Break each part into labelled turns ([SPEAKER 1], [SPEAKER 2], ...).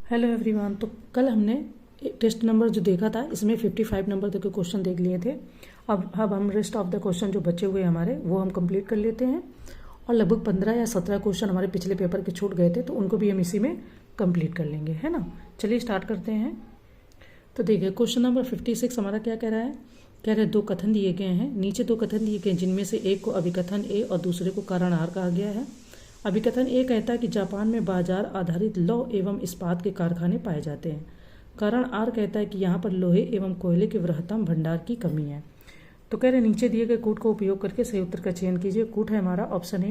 [SPEAKER 1] Hello everyone. तो कल हमने टेस्ट नंबर जो देखा था इसमें 55 नंबर तक के क्वेश्चन देख लिए थे। अब हम रेस्ट ऑफ द क्वेश्चन जो बचे हुए हमारे वो हम कंप्लीट कर लेते हैं और लगभग 15 या 17 क्वेश्चन हमारे पिछले पेपर के छूट गए थे तो उनको भी हम इसी में कंप्लीट कर लेंगे, है ना। चलिए स्टार्ट करते हैं। तो देखिए क्वेश्चन नंबर 56 हमारा क्या कह रहा है। कह रहे 2 कथन दिए गए हैं, नीचे 2 कथन दिए गए जिनमें से एक को अभिकथन ए और दूसरे को कारण आर कहा गया है। अभिकथन ए कहता है कि जापान में बाजार आधारित लौह एवं इस्पात के कारखाने पाए जाते हैं। कारण आर कहता है कि यहाँ पर लोहे एवं कोयले के बृहत्तम भंडार की कमी है। तो कह रहे नीचे दिए गए कूट का उपयोग करके सही उत्तर का चयन कीजिए। कूट है हमारा ऑप्शन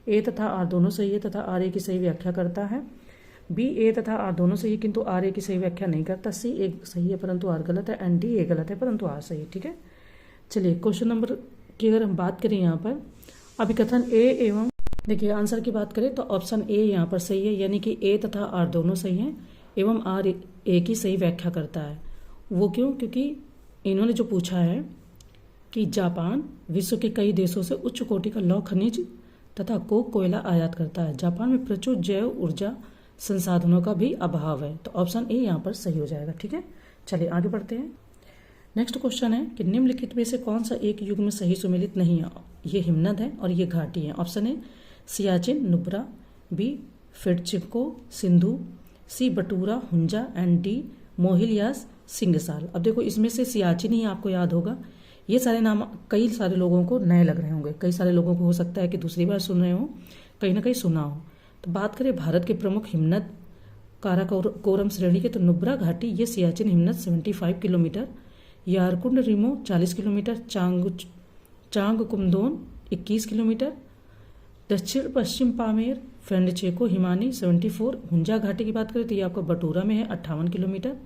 [SPEAKER 1] ए तथा आर दोनों सही है तथा आर ए की सही व्याख्या करता है। बी ए तथा आर दोनों सही है किंतु आर ए की सही व्याख्या नहीं करता। सी ए सही है परंतु आर गलत है। एंड डी ए गलत है परंतु आर सही है। ठीक है, चलिए क्वेश्चन नंबर की अगर हम बात करें यहाँ पर अभिकथन ए एवं देखिए आंसर की बात करें तो ऑप्शन ए यहाँ पर सही है, यानी कि ए तथा आर दोनों सही हैं एवं आर ए की सही व्याख्या करता है। वो क्यों? क्योंकि इन्होंने जो पूछा है कि जापान विश्व के कई देशों से उच्च कोटि का लौह खनिज तथा कोयला आयात करता है। जापान में प्रचुर जैव ऊर्जा संसाधनों का भी अभाव है, तो ऑप्शन ए यहाँ पर सही हो जाएगा। ठीक है, चलिए आगे बढ़ते हैं। नेक्स्ट क्वेश्चन है कि निम्नलिखित में से कौन सा एक युग में सही सुमेलित नहीं है। ये हिमनद है और ये घाटी है। Option A Siachen Nubra, B फिटचिको Sindhu, C Batura Hunza and D मोहिलयास सिंगसाल। अब देखो इसमें से सियाचिन ही आपको याद होगा। ये सारे नाम कई सारे लोगों को नए लग रहे होंगे, कई सारे लोगों को हो सकता है कि दूसरी बार सुन रहे हो, कहीं ना कहीं सुना हो। तो बात करें भारत के प्रमुख हिमनद काराकोरम श्रेणी के तो नुब्रा घाटी ये सियाचिन हिमनद 75 किलोमीटर, यारकुंड रिमो 40 किलोमीटर, चांग कुमदोन 21 किलोमीटर, दक्षिण पश्चिम पामेर फेंडचेको हिमानी 74, हुंजा घाटी की बात करें तो ये आपका बटूरा में है 58 किलोमीटर,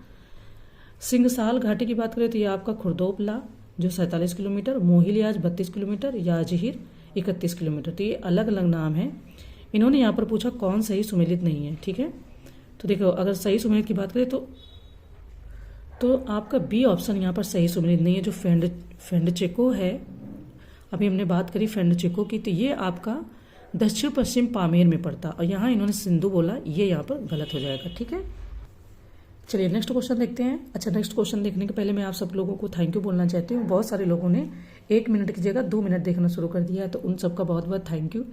[SPEAKER 1] सिंगसाल घाटी की बात करें तो ये आपका खुर्दोपला जो 47 किलोमीटर, मोहिलयाज 32 किलोमीटर, याजहिर 31 किलोमीटर। तो ये अलग अलग नाम है। इन्होंने यहाँ पर पूछा कौन सही सुमेलित नहीं है। ठीक है, तो देखो अगर सही सुमेलित की बात करें तो आपका बी ऑप्शन यहाँ पर सही सुमेलित नहीं है। जो फेंडचेको है, अभी हमने बात करी फेंडचेको की, तो ये आपका दक्षिण पश्चिम पामेर में पड़ता और यहाँ इन्होंने सिंधु बोला, ये यहाँ पर गलत हो जाएगा। ठीक है, चलिए नेक्स्ट क्वेश्चन देखते हैं। अच्छा, नेक्स्ट क्वेश्चन देखने के पहले मैं आप सब लोगों को थैंक यू बोलना चाहती हूँ। बहुत सारे लोगों ने 1 मिनट की जगह 2 मिनट देखना शुरू कर दिया है, तो उन सबका बहुत बहुत थैंक यू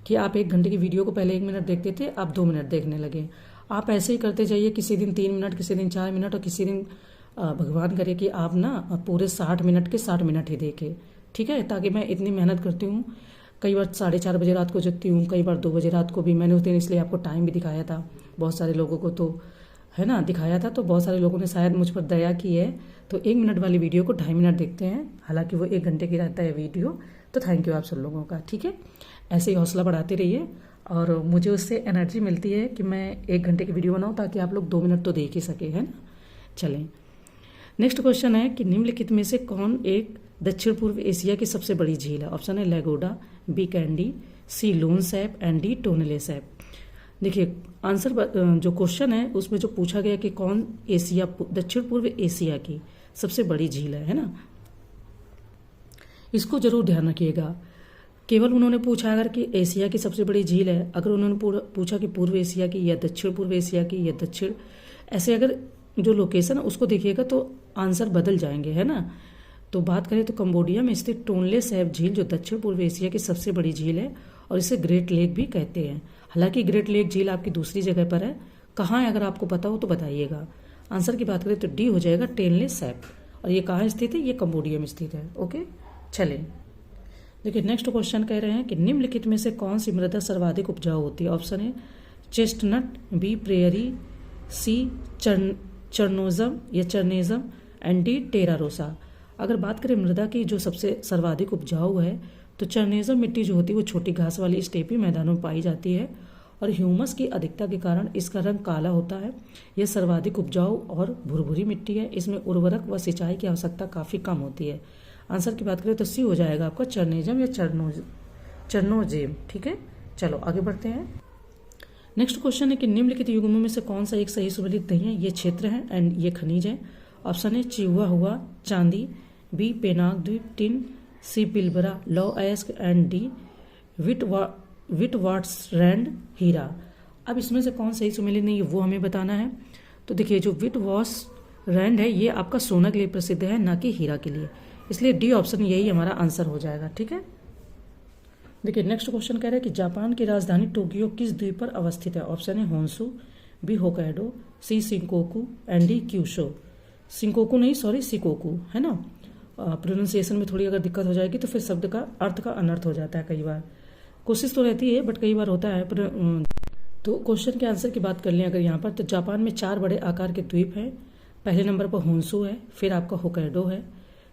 [SPEAKER 1] कि आप 1 घंटे की वीडियो को पहले 1 मिनट देखते थे, आप 2 मिनट देखने लगे। आप ऐसे ही करते जाइए, किसी दिन 3 मिनट, किसी दिन 4 मिनट और किसी दिन भगवान करे कि आप ना पूरे 60 मिनट के 60 मिनट ही देखें। ठीक है, ताकि मैं इतनी मेहनत करती हूँ, कई बार 4:30 बजे रात को जगती हूँ, कई बार 2 बजे रात को भी। मैंने उस दिन इसलिए आपको टाइम भी दिखाया था, बहुत सारे लोगों को तो है ना दिखाया था, तो बहुत सारे लोगों ने शायद मुझ पर दया की है, तो 1 मिनट वाली वीडियो को 2.5 मिनट देखते हैं, हालांकि वो 1 घंटे की रहता है वीडियो। तो थैंक यू आप सब लोगों का। ठीक है, ऐसे ही हौसला बढ़ाते रहिए और मुझे उससे एनर्जी मिलती है कि मैं 1 घंटे की वीडियो बनाऊँ ताकि आप लोग 2 मिनट तो देख ही सके, है ना। चलें, नेक्स्ट क्वेश्चन है कि निम्नलिखित में से कौन एक दक्षिण पूर्व एशिया की सबसे बड़ी झील है। ऑप्शन है लेगोडा, बी कैंडी, सी लोन सैप एंड डी टोनले सैप। देखिए आंसर जो क्वेश्चन है उसमें जो पूछा गया कि कौन एशिया दक्षिण पूर्व एशिया की सबसे बड़ी झील है ना, इसको जरूर ध्यान रखिएगा। केवल उन्होंने पूछा अगर कि एशिया की सबसे बड़ी झील है, अगर उन्होंने पूछा कि पूर्व एशिया की या दक्षिण पूर्व एशिया की या दक्षिण, ऐसे अगर जो लोकेशन है उसको देखिएगा तो आंसर बदल जाएंगे, है ना। तो बात करें तो कंबोडिया में स्थित टोनले सैप झील जो दक्षिण पूर्व एशिया की सबसे बड़ी झील है और इसे ग्रेट लेक भी कहते हैं। हालांकि ग्रेट लेक झील आपकी दूसरी जगह पर है, कहाँ है अगर आपको पता हो तो बताइएगा। आंसर की बात करें तो डी हो जाएगा टोनले सैप, और ये कहाँ स्थित है, ये कंबोडिया में स्थित है। ओके, चलें देखिए नेक्स्ट क्वेश्चन कह रहे हैं कि निम्नलिखित में से कौन सी मृदा सर्वाधिक उपजाऊ होती है। ऑप्शन है चेस्टनट, बी प्रेयरी, सी चर्नोजम या चर्नेजम एंड डी टेरारोसा। अगर बात करें मृदा की जो सबसे सर्वाधिक उपजाऊ है तो चर्नेजम मिट्टी जो होती है वो छोटी घास वाली स्टेपी मैदानों में पाई जाती है और ह्यूमस की अधिकता के कारण इसका रंग काला होता है। यह सर्वाधिक उपजाऊ और भुरभुरी मिट्टी है। इसमें उर्वरक व सिंचाई की आवश्यकता काफ़ी कम होती है। आंसर की बात करें तो सी हो जाएगा आपका चर्नेजम या चर्नोजेम। ठीक है, चलो आगे बढ़ते हैं। नेक्स्ट क्वेश्चन है कि निम्नलिखित युग्मों में से कौन सा एक सही सुमेलित नहीं है। ये क्षेत्र है एंड ये खनिज है। ऑप्शन है चिहुआ हुआ चांदी, बी पेनाग द्वीप टिन, सी पिलबरा लॉ एस्क एंड डी विटवाट्सरैंड हीरा। अब इसमें से कौन सही सुमेलित नहीं है वो हमें बताना है। तो देखिए जो विट वॉश रैंड है ये आपका सोना के लिए प्रसिद्ध है, ना कि हीरा के लिए, इसलिए डी ऑप्शन यही हमारा आंसर हो जाएगा। ठीक है, देखिए नेक्स्ट क्वेश्चन कह रहा है कि जापान की राजधानी टोक्यो किस द्वीप पर अवस्थित है? ऑप्शन है Honshu, B Hokkaido, C Shinkoku and D Kyushu. Shinkoku नहीं, सॉरी शिकोकू है ना। प्रोनाउंसिएशन में थोड़ी अगर दिक्कत हो जाएगी तो फिर शब्द का अर्थ का अनर्थ हो जाता है कई बार, कोशिश तो रहती है बट कई बार होता है। तो क्वेश्चन के आंसर की बात कर लें अगर यहाँ पर, तो जापान में 4 बड़े आकार के द्वीप हैं। पहले नंबर पर होन्शु है, फिर आपका होकाइडो है,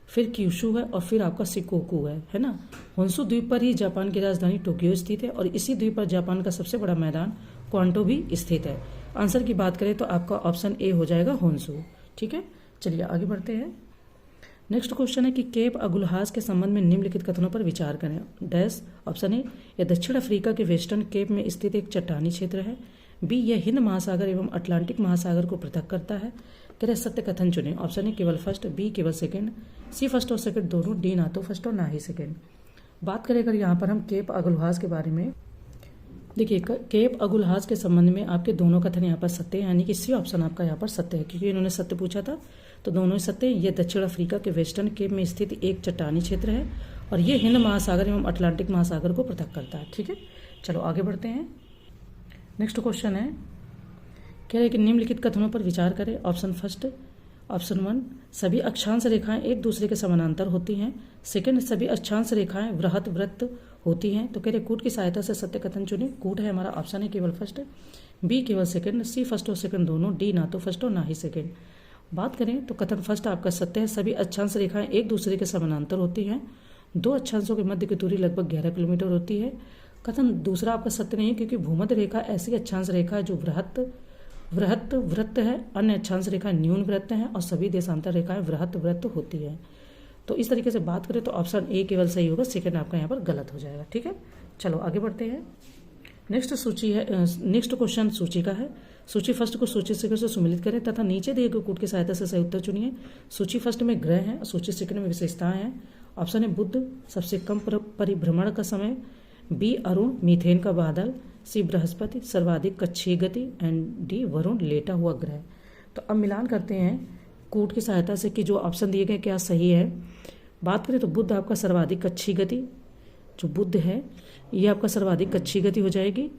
[SPEAKER 1] फिर क्यूशु है और फिर आपका शिकोकू है ना। होन्शु द्वीप पर ही जापान की राजधानी टोक्यो स्थित है और इसी द्वीप पर जापान का सबसे बड़ा मैदान क्वांटो भी स्थित है। आंसर की बात करें तो आपका ऑप्शन ए हो जाएगा होन्शु। ठीक है, चलिए आगे बढ़ते हैं। नेक्स्ट क्वेश्चन है कि केप अगुलहास के संबंध में निम्नलिखित कथनों पर विचार करें। डैश ऑप्शन ए, यह दक्षिण अफ्रीका के वेस्टर्न केप में स्थित एक चट्टानी क्षेत्र है। बी, यह हिंद महासागर एवं अटलांटिक महासागर को पृथक करता है। कह रहे सत्य कथन चुने। ऑप्शन ए केवल फर्स्ट, बी केवल सेकंड, सी फर्स्ट और सेकंड दोनों, डी ना तो फर्स्ट और ना ही सेकंड। बात करें अगर यहाँ पर हम केप अगुलहास के बारे में, देखिए केप अगुलहास के संबंध में आपके दोनों कथन यहाँ पर सत्य है, यानी कि सी ऑप्शन आपका यहाँ पर सत्य है, क्योंकि इन्होंने सत्य पूछा था तो दोनों ही सत्य। ये दक्षिण अफ्रीका के वेस्टर्न केप में स्थित एक चट्टानी क्षेत्र है और ये हिंद महासागर एवं अटलांटिक महासागर को पृथक करता है। ठीक है, चलो आगे बढ़ते हैं। नेक्स्ट क्वेश्चन है, कह रहे कि निम्नलिखित कथनों पर विचार करें। ऑप्शन फर्स्ट, ऑप्शन 1, सभी अक्षांश रेखाएं एक दूसरे के समानांतर होती हैं। सेकंड, सभी अक्षांश रेखाएं वृहत वृत्त होती हैं। तो कह रहे कूट की सहायता से सत्य कथन चुने। कूट है हमारा ऑप्शन है केवल फर्स्ट, बी केवल सेकंड, सी फर्स्ट और सेकंड दोनों, डी ना तो फर्स्ट और ना ही सेकंड। बात करें तो कथन फर्स्ट आपका सत्य है, सभी अक्षांश रेखाएं एक दूसरे के समानांतर होती हैं। 2 अक्षांशों के मध्य की दूरी लगभग 11 किलोमीटर होती है। कथन दूसरा आपका सत्य नहीं है, क्योंकि भूमध्य रेखा ऐसी अक्षांश रेखा है जो वृहत वृत्त है, अन्य अक्षांश रेखाएं न्यून वृत्त हैं और सभी देशांतर रेखाएं वृहत वृत्त होती है। तो इस तरीके से बात करें तो ऑप्शन ए केवल सही होगा, सेकंड आपका यहाँ पर गलत हो जाएगा। ठीक है, चलो आगे बढ़ते हैं। नेक्स्ट क्वेश्चन सूची का है। सूची फर्स्ट को सूची सेकंड से सुमिलित करें तथा नीचे दिए गए कूट की सहायता से सही उत्तर चुनिए। सूची फर्स्ट में ग्रह है और सूची सेकंड में विशेषताएं हैं। ऑप्शन है बुध सबसे कम परिभ्रमण का समय, बी अरुण मीथेन का बादल, सी बृहस्पति सर्वाधिक कक्षीय गति एंड डी वरुण लेटा हुआ ग्रह। तो अब मिलान करते हैं कूट की सहायता से कि जो ऑप्शन दिए गए क्या सही है। बात करें तो बुध आपका सर्वाधिक कक्षीय गति, जो बुध है ये आपका सर्वाधिक कक्षीय गति हो जाएगी।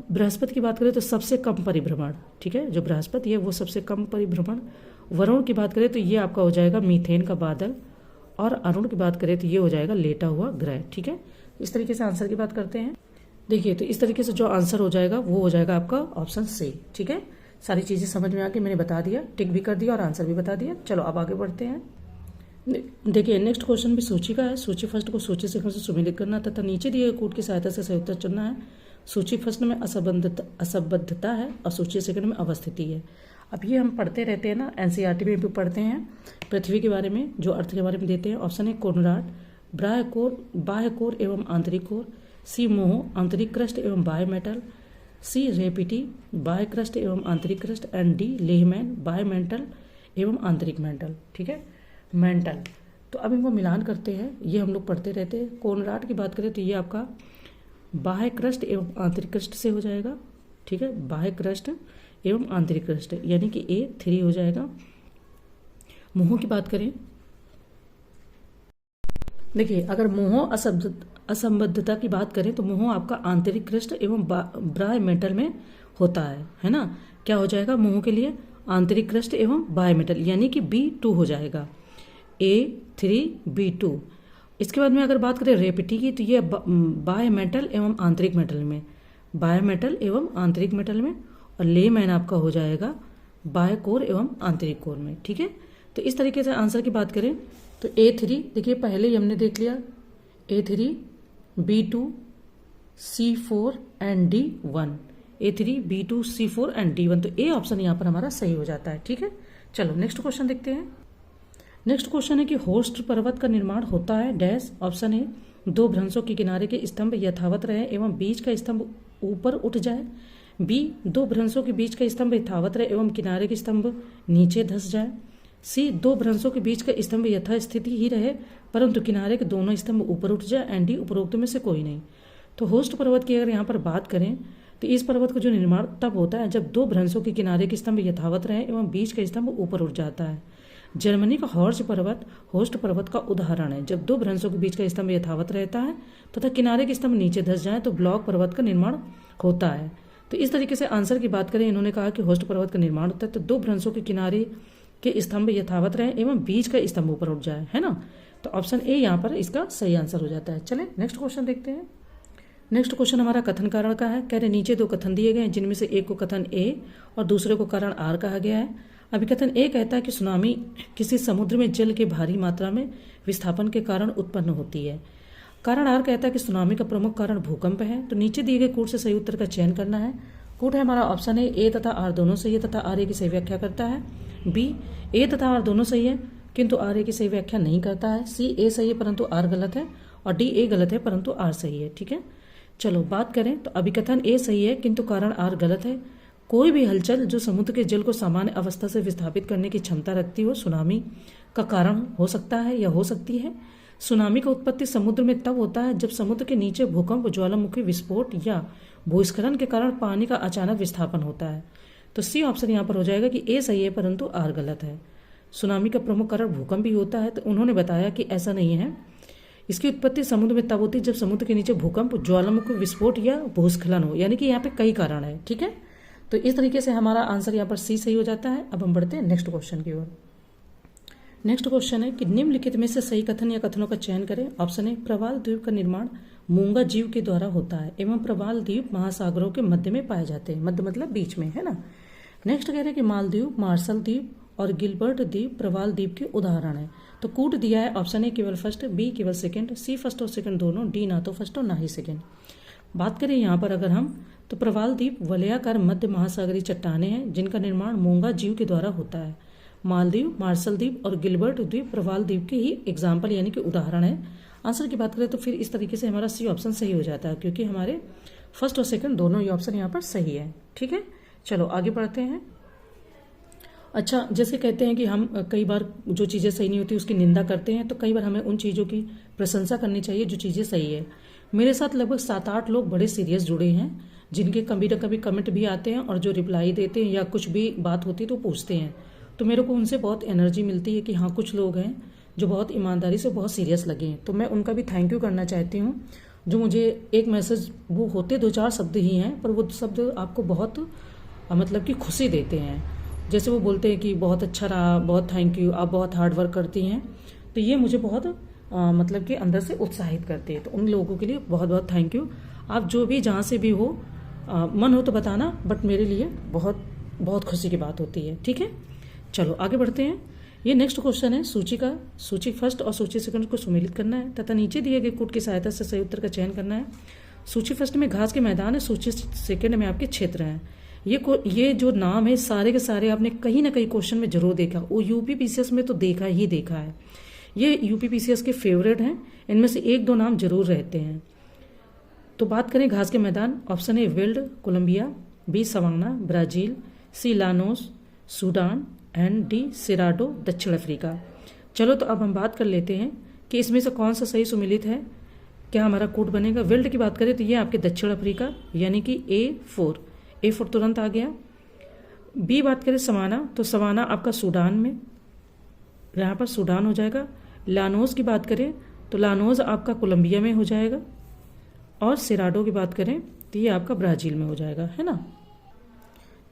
[SPEAKER 1] बृहस्पति की बात करें तो सबसे कम परिभ्रमण, ठीक है, जो बृहस्पति है वो सबसे कम परिभ्रमण। वरुण की बात करें तो ये आपका हो जाएगा मीथेन का बादल और अरुण की बात करें तो ये हो जाएगा लेटा हुआ ग्रह। ठीक है, इस तरीके से आंसर की बात करते हैं। देखिए तो इस तरीके से जो आंसर हो जाएगा वो हो जाएगा आपका ऑप्शन सी। ठीक है, सारी चीजें समझ में आ गई, मैंने बता दिया, टिक भी कर दिया और आंसर भी बता दिया। चलो अब आगे बढ़ते हैं। देखिए नेक्स्ट क्वेश्चन भी सूची का है। सूची फर्स्ट को सूची सेकंड से सुमेलित करना तथा नीचे दिए गए कूट की सहायता से सही उत्तर चुनना है। सूची फर्स्ट में असंबद्धता है और सूची सेकंड में अवस्थिति है। अब ये हम पढ़ते रहते हैं ना, एनसीईआरटी में भी पढ़ते हैं पृथ्वी के बारे में, जो अर्थ के बारे में देते हैं। ऑप्शन है कोनराड बाह्य कोर एवं आंतरिक कोर, सी मोह आंतरिक क्रस्ट एवं बाह्य मेटल, सी रेपिटी बाह्य क्रस्ट एवं आंतरिक क्रस्ट एंड डी लेहमैन बाह्य मेंटल एवं आंतरिक मेंटल। ठीक है, मेंटल। तो अब इनको मिलान करते हैं, ये हम लोग पढ़ते रहते हैं। कोनराड की बात करें तो ये आपका बाह्य क्रस्ट एवं आंतरिक क्रस्ट से हो जाएगा। ठीक है, बाह्य क्रस्ट एवं आंतरिक क्रस्ट यानी कि A3 हो जाएगा। मोह की बात करें, देखिए अगर मोह असंबद्धता की बात करें तो मोह आपका आंतरिक क्रस्ट एवं बाह्य मेटल में होता है ना। क्या हो जाएगा मोह के लिए? आंतरिक क्रस्ट एवं बाह्य मेटल, यानी कि B2 हो जाएगा, A3B2। इसके बाद में अगर बात करें रेपिटी की तो ये बाह्य मेटल एवं आंतरिक मेटल में, बाह्य मेटल एवं आंतरिक मेटल में, और लेमैन आपका हो जाएगा बाह्य कोर एवं आंतरिक कोर में। ठीक है, तो इस तरीके से आंसर की बात करें तो A3 देखिए पहले ही हमने देख लिया, A3 B2 C4 and D1, A3 B2 C4 and D1। तो A ऑप्शन यहाँ पर हमारा सही हो जाता है। ठीक है, चलो नेक्स्ट क्वेश्चन देखते हैं। नेक्स्ट क्वेश्चन है कि होस्ट पर्वत का निर्माण होता है डैश। ऑप्शन है 2 भ्रंशों के किनारे के स्तंभ यथावत रहे एवं बीच का स्तंभ ऊपर उठ जाए, बी 2 भ्रंशों के बीच का स्तंभ यथावत रहे एवं किनारे के स्तंभ नीचे धंस जाए, सी 2 भ्रंशों के बीच का स्तंभ यथास्थिति ही रहे परंतु किनारे के दोनों स्तंभ ऊपर उठ जाए, एंड डी उपरोक्त में से कोई नहीं। तो होस्ट पर्वत की अगर यहाँ पर बात करें तो इस पर्वत का जो निर्माण तब होता है जब दो भ्रंशों के किनारे के स्तंभ यथावत रहे एवं बीच का स्तंभ ऊपर उठ जाता है। जर्मनी का हॉर्स पर्वत होस्ट पर्वत का उदाहरण है। जब दो भ्रंशों के बीच का स्तंभ यथावत रहता है तथा किनारे के स्तंभ नीचे धंस जाए तो ब्लॉक पर्वत का निर्माण होता है। तो इस तरीके से आंसर की बात करें, इन्होंने कहा कि होस्ट पर्वत का निर्माण होता है तो दो भ्रंशों के किनारे के स्तंभ यथावत रहे एवं बीच का स्तंभ ऊपर उठ जाए, है ना। तो ऑप्शन ए यहाँ पर इसका सही आंसर हो जाता है। चले नेक्स्ट क्वेश्चन देखते हैं। नेक्स्ट क्वेश्चन हमारा कथन कारण का है। कह रहे नीचे दो कथन दिए गए हैं जिनमें से एक को कथन ए और दूसरे को कारण आर कहा गया है। अभी कथन ए कहता है कि सुनामी किसी समुद्र में जल के भारी मात्रा में विस्थापन के कारण उत्पन्न होती है। कारण आर कहता है कि सुनामी का प्रमुख कारण भूकंप है। तो नीचे दिए गए कूट से सही उत्तर का चयन करना है। कूट है हमारा ऑप्शन ए तथा आर दोनों सही है तथा आर ए की सही व्याख्या करता है। बी ए तथा आर दोनों सही है किंतु आर ए की सही व्याख्या नहीं करता है। सी ए सही है परंतु आर गलत है और डी ए गलत है परंतु आर सही है। ठीक है, चलो बात करें तो अभिकथन ए सही है किंतु कारण आर गलत है। कोई भी हलचल जो समुद्र के जल को सामान्य अवस्था से विस्थापित करने की क्षमता रखती हो सुनामी का कारण हो सकता है या हो सकती है। सुनामी का उत्पत्ति समुद्र में तब होता है जब समुद्र के नीचे भूकंप, ज्वालामुखी विस्फोट या भूस्खलन के कारण पानी का अचानक विस्थापन होता है। तो सी ऑप्शन यहाँ पर हो जाएगा कि ए सही है परंतु आर गलत है। सुनामी का प्रमुख कारण भूकंप भी होता है तो उन्होंने बताया कि ऐसा नहीं है। इसकी उत्पत्ति समुद्र में तब होती है जब समुद्र के नीचे भूकंप, ज्वालामुखी विस्फोट या भूस्खलन हो, यानी कि यहाँ पे कई कारण है। ठीक है, तो इस तरीके से हमारा आंसर यहाँ पर सी सही हो जाता है। अब हम बढ़ते हैं नेक्स्ट क्वेश्चन की ओर। नेक्स्ट क्वेश्चन है कि निम्नलिखित में से सही कथन या कथनों का चयन करें। ऑप्शन ए प्रवाल द्वीप का निर्माण मूंगा जीव के द्वारा होता है एवं प्रवाल द्वीप महासागरों के मध्य में पाए जाते हैं। मध्य मतलब बीच में, है ना। नेक्स्ट कह रहे हैं कि मालदीव, मार्शल द्वीप और गिलबर्ट द्वीप प्रवाल द्वीप के उदाहरण है। तो कूट दिया है ऑप्शन ए केवल फर्स्ट, बी केवल सेकंड, सी फर्स्ट और सेकंड दोनों, डी ना तो फर्स्ट और ना ही सेकंड। बात करें यहाँ पर अगर हम तो प्रवाल द्वीप वलयाकार मध्य महासागरीय चट्टाने हैं जिनका निर्माण मूंगा जीव के द्वारा होता है। मालदीव, मार्शल द्वीप और गिलबर्ट द्वीप प्रवाल द्वीप के ही एग्जाम्पल यानी कि उदाहरण है। आंसर की बात करें तो फिर इस तरीके से हमारा सी ऑप्शन सही हो जाता है क्योंकि हमारे फर्स्ट और सेकंड दोनों ही ऑप्शन यहाँ पर सही है। ठीक है, चलो आगे बढ़ते हैं। अच्छा, जैसे कहते हैं कि हम कई बार जो चीज़ें सही नहीं होती उसकी निंदा करते हैं, तो कई बार हमें उन चीज़ों की प्रशंसा करनी चाहिए जो चीज़ें सही है। मेरे साथ लगभग 7-8 लोग बड़े सीरियस जुड़े हैं जिनके कभी न कभी कमेंट भी आते हैं और जो रिप्लाई देते हैं या कुछ भी बात होती है तो पूछते हैं, तो मेरे को उनसे बहुत एनर्जी मिलती है कि हाँ कुछ लोग हैं जो बहुत ईमानदारी से बहुत सीरियस लगे हैं। तो मैं उनका भी थैंक यू करना चाहती हूँ जो मुझे एक मैसेज, वो होते 2-4 शब्द ही हैं पर वो शब्द आपको बहुत मतलब कि खुशी देते हैं। जैसे वो बोलते हैं कि बहुत अच्छा रहा, बहुत थैंक यू, आप बहुत हार्ड वर्क करती हैं, तो ये मुझे बहुत मतलब कि अंदर से उत्साहित करते हैं। तो उन लोगों के लिए बहुत बहुत थैंक यू। आप जो भी जहाँ से भी हो मन हो तो बताना, बट मेरे लिए बहुत बहुत खुशी की बात होती है। ठीक है, चलो आगे बढ़ते हैं। ये नेक्स्ट क्वेश्चन है सूची का। सूची फर्स्ट और सूची सेकंड को सुमेलित करना है तथा नीचे दिए गए कूट की सहायता से सही उत्तर का चयन करना है। सूची फर्स्ट में घास के मैदान है, सूची सेकंड में आपके क्षेत्र हैं। ये जो नाम है सारे के सारे आपने कहीं ना कहीं क्वेश्चन में जरूर देखा, वो यूपीपीसीएस में तो देखा ही देखा है। ये यूपीपीसीएस के फेवरेट हैं, इनमें से 1-2 नाम जरूर रहते हैं। तो बात करें घास के मैदान, ऑप्शन ए विल्ड Colombia, B savanna Brazil, C Llanos Sudan and D Cerrado दक्षिण अफ्रीका। चलो तो अब हम बात कर लेते हैं कि इसमें से कौन सा सही सुमिलित है, क्या हमारा कोड बनेगा। विल्ड की बात करें तो ये आपके दक्षिण अफ्रीका यानी कि A4 तुरंत आ गया। बी बात करें सवाना, तो सवाना आपका सूडान में, यहाँ पर सूडान हो जाएगा। लानोस की बात करें तो लानोस आपका कोलंबिया में हो जाएगा और सिराडो की बात करें तो ये आपका ब्राज़ील में हो जाएगा, है ना।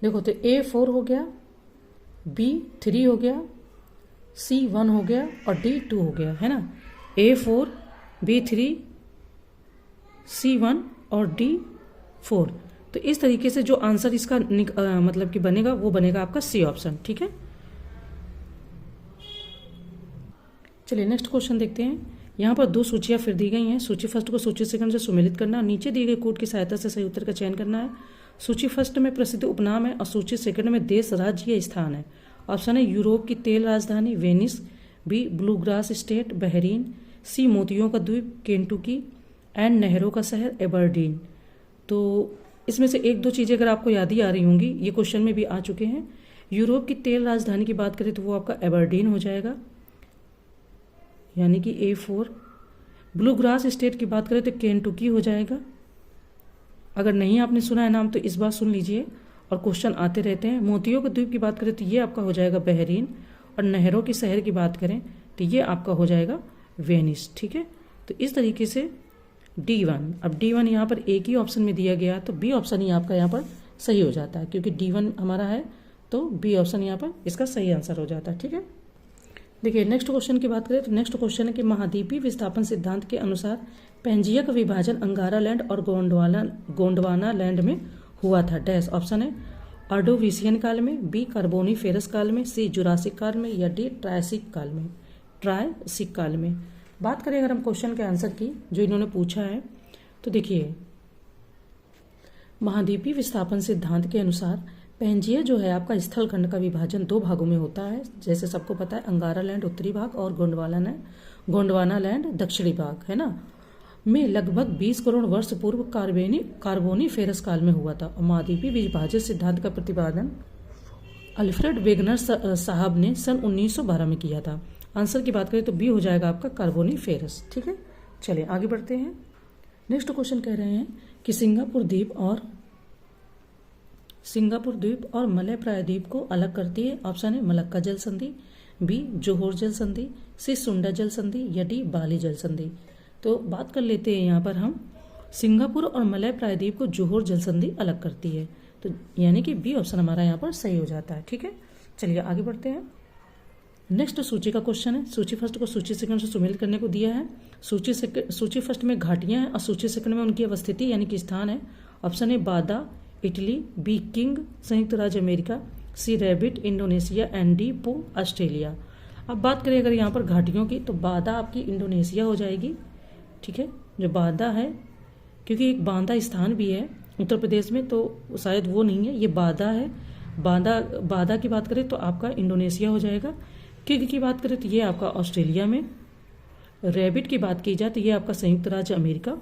[SPEAKER 1] देखो तो A4 हो गया, B3 हो गया, C1 हो गया और D2 हो गया, है ना। A4, B3, C1 और D4। तो इस तरीके से जो आंसर इसका मतलब कि बनेगा वो बनेगा आपका सी ऑप्शन। ठीक है, चलिए नेक्स्ट क्वेश्चन देखते हैं। यहाँ पर 2 सूचियाँ फिर दी गई हैं। सूची फर्स्ट को सूची सेकंड से सुमेलित करना, नीचे दिए गए कोड की सहायता से सही उत्तर का चयन करना है। सूची फर्स्ट में प्रसिद्ध उपनाम है और सूची सेकंड में देश, राज्य या स्थान है। ऑप्शन है यूरोप की तेल राजधानी Venice, B bluegrass state Bahrain, C मोतियों का द्वीप केंटुकी एंड नहरों का शहर एबरडीन। तो इसमें से 1-2 चीज़ें अगर आपको याद ही आ रही होंगी, ये क्वेश्चन में भी आ चुके हैं। यूरोप की तेल राजधानी की बात करें तो वो आपका एबरडीन हो जाएगा यानी कि A4। ब्लूग्रास स्टेट की बात करें तो केंटुकी हो जाएगा अगर नहीं आपने सुना है नाम तो इस बार सुन लीजिए, और क्वेश्चन आते रहते हैं। मोतियों के द्वीप की बात करें तो ये आपका हो जाएगा बहरीन, और नहरों के शहर की बात करें तो ये आपका हो जाएगा वेनिस। ठीक है, तो इस तरीके से D1, अब D1 यहाँ पर एक ही ऑप्शन में दिया गया तो बी ऑप्शन ही आपका यहाँ पर सही हो जाता है, क्योंकि D1 हमारा है तो बी ऑप्शन यहाँ पर इसका सही आंसर हो जाता है। ठीक है, देखिए नेक्स्ट क्वेश्चन की बात करें तो नेक्स्ट क्वेश्चन है कि महाद्वीपीय विस्थापन सिद्धांत के अनुसार पैंजिया का विभाजन अंगारा लैंड और गोंडवाना लैंड में हुआ था। डैश ऑप्शन है अर्डोविशियन काल में, बी कार्बोनीफेरस काल में, सी जुरासिक काल में, या डी ट्रायसिक काल में। ट्रायसिक काल में बात करें अगर हम क्वेश्चन के आंसर की जो इन्होंने पूछा है, तो देखिए महाद्वीपीय विस्थापन सिद्धांत के अनुसार पैंजिया जो है आपका स्थल खंड का विभाजन दो भागों में होता है, जैसे सबको पता है अंगारा लैंड उत्तरी भाग और गोंडवाना लैंड दक्षिणी भाग, है ना, में लगभग 20 करोड़ वर्ष पूर्व कार्बोनीफेरस काल में हुआ था। और महाद्वीपीय विभाजन सिद्धांत का प्रतिपादन अल्फ्रेड वेगनर साहब ने सन 1912 में किया था। आंसर की बात करें तो बी हो जाएगा आपका कार्बोनीफेरस। ठीक है, चलिए आगे बढ़ते हैं। नेक्स्ट क्वेश्चन कह रहे हैं कि सिंगापुर द्वीप और मलय प्रायद्वीप को अलग करती है। ऑप्शन है मलक्का जल संधि, बी जोहोर जल संधि, सी सुंडा जल संधि, या डी बाली जल संधि। तो बात कर लेते हैं यहाँ पर हम, सिंगापुर और मलय प्रायद्वीप को जोहोर जल संधि अलग करती है, तो यानी कि बी ऑप्शन हमारा यहाँ पर सही हो जाता है। ठीक है, चलिए आगे बढ़ते हैं। नेक्स्ट सूची का क्वेश्चन है। सूची फर्स्ट को सूची सेकंड से सुमेलित करने को दिया है। सूची फर्स्ट में घाटियां हैं और सूची सेकंड में उनकी अवस्थिति यानी कि स्थान है। ऑप्शन है बादा इटली, बी किंग संयुक्त राज्य America, C rabbit Indonesia, and D पू ऑस्ट्रेलिया। अब बात करें अगर यहाँ पर घाटियों की तो बादा आपकी इंडोनेशिया हो जाएगी। ठीक है, जो बादा है क्योंकि एक बांदा स्थान भी है उत्तर प्रदेश में, तो शायद वो नहीं है, ये बादा है। बादा की बात करें तो आपका इंडोनेशिया हो जाएगा। किंग की बात करें तो ये आपका ऑस्ट्रेलिया में, रैबिट की बात की जाए तो ये आपका संयुक्त राज्य अमेरिका,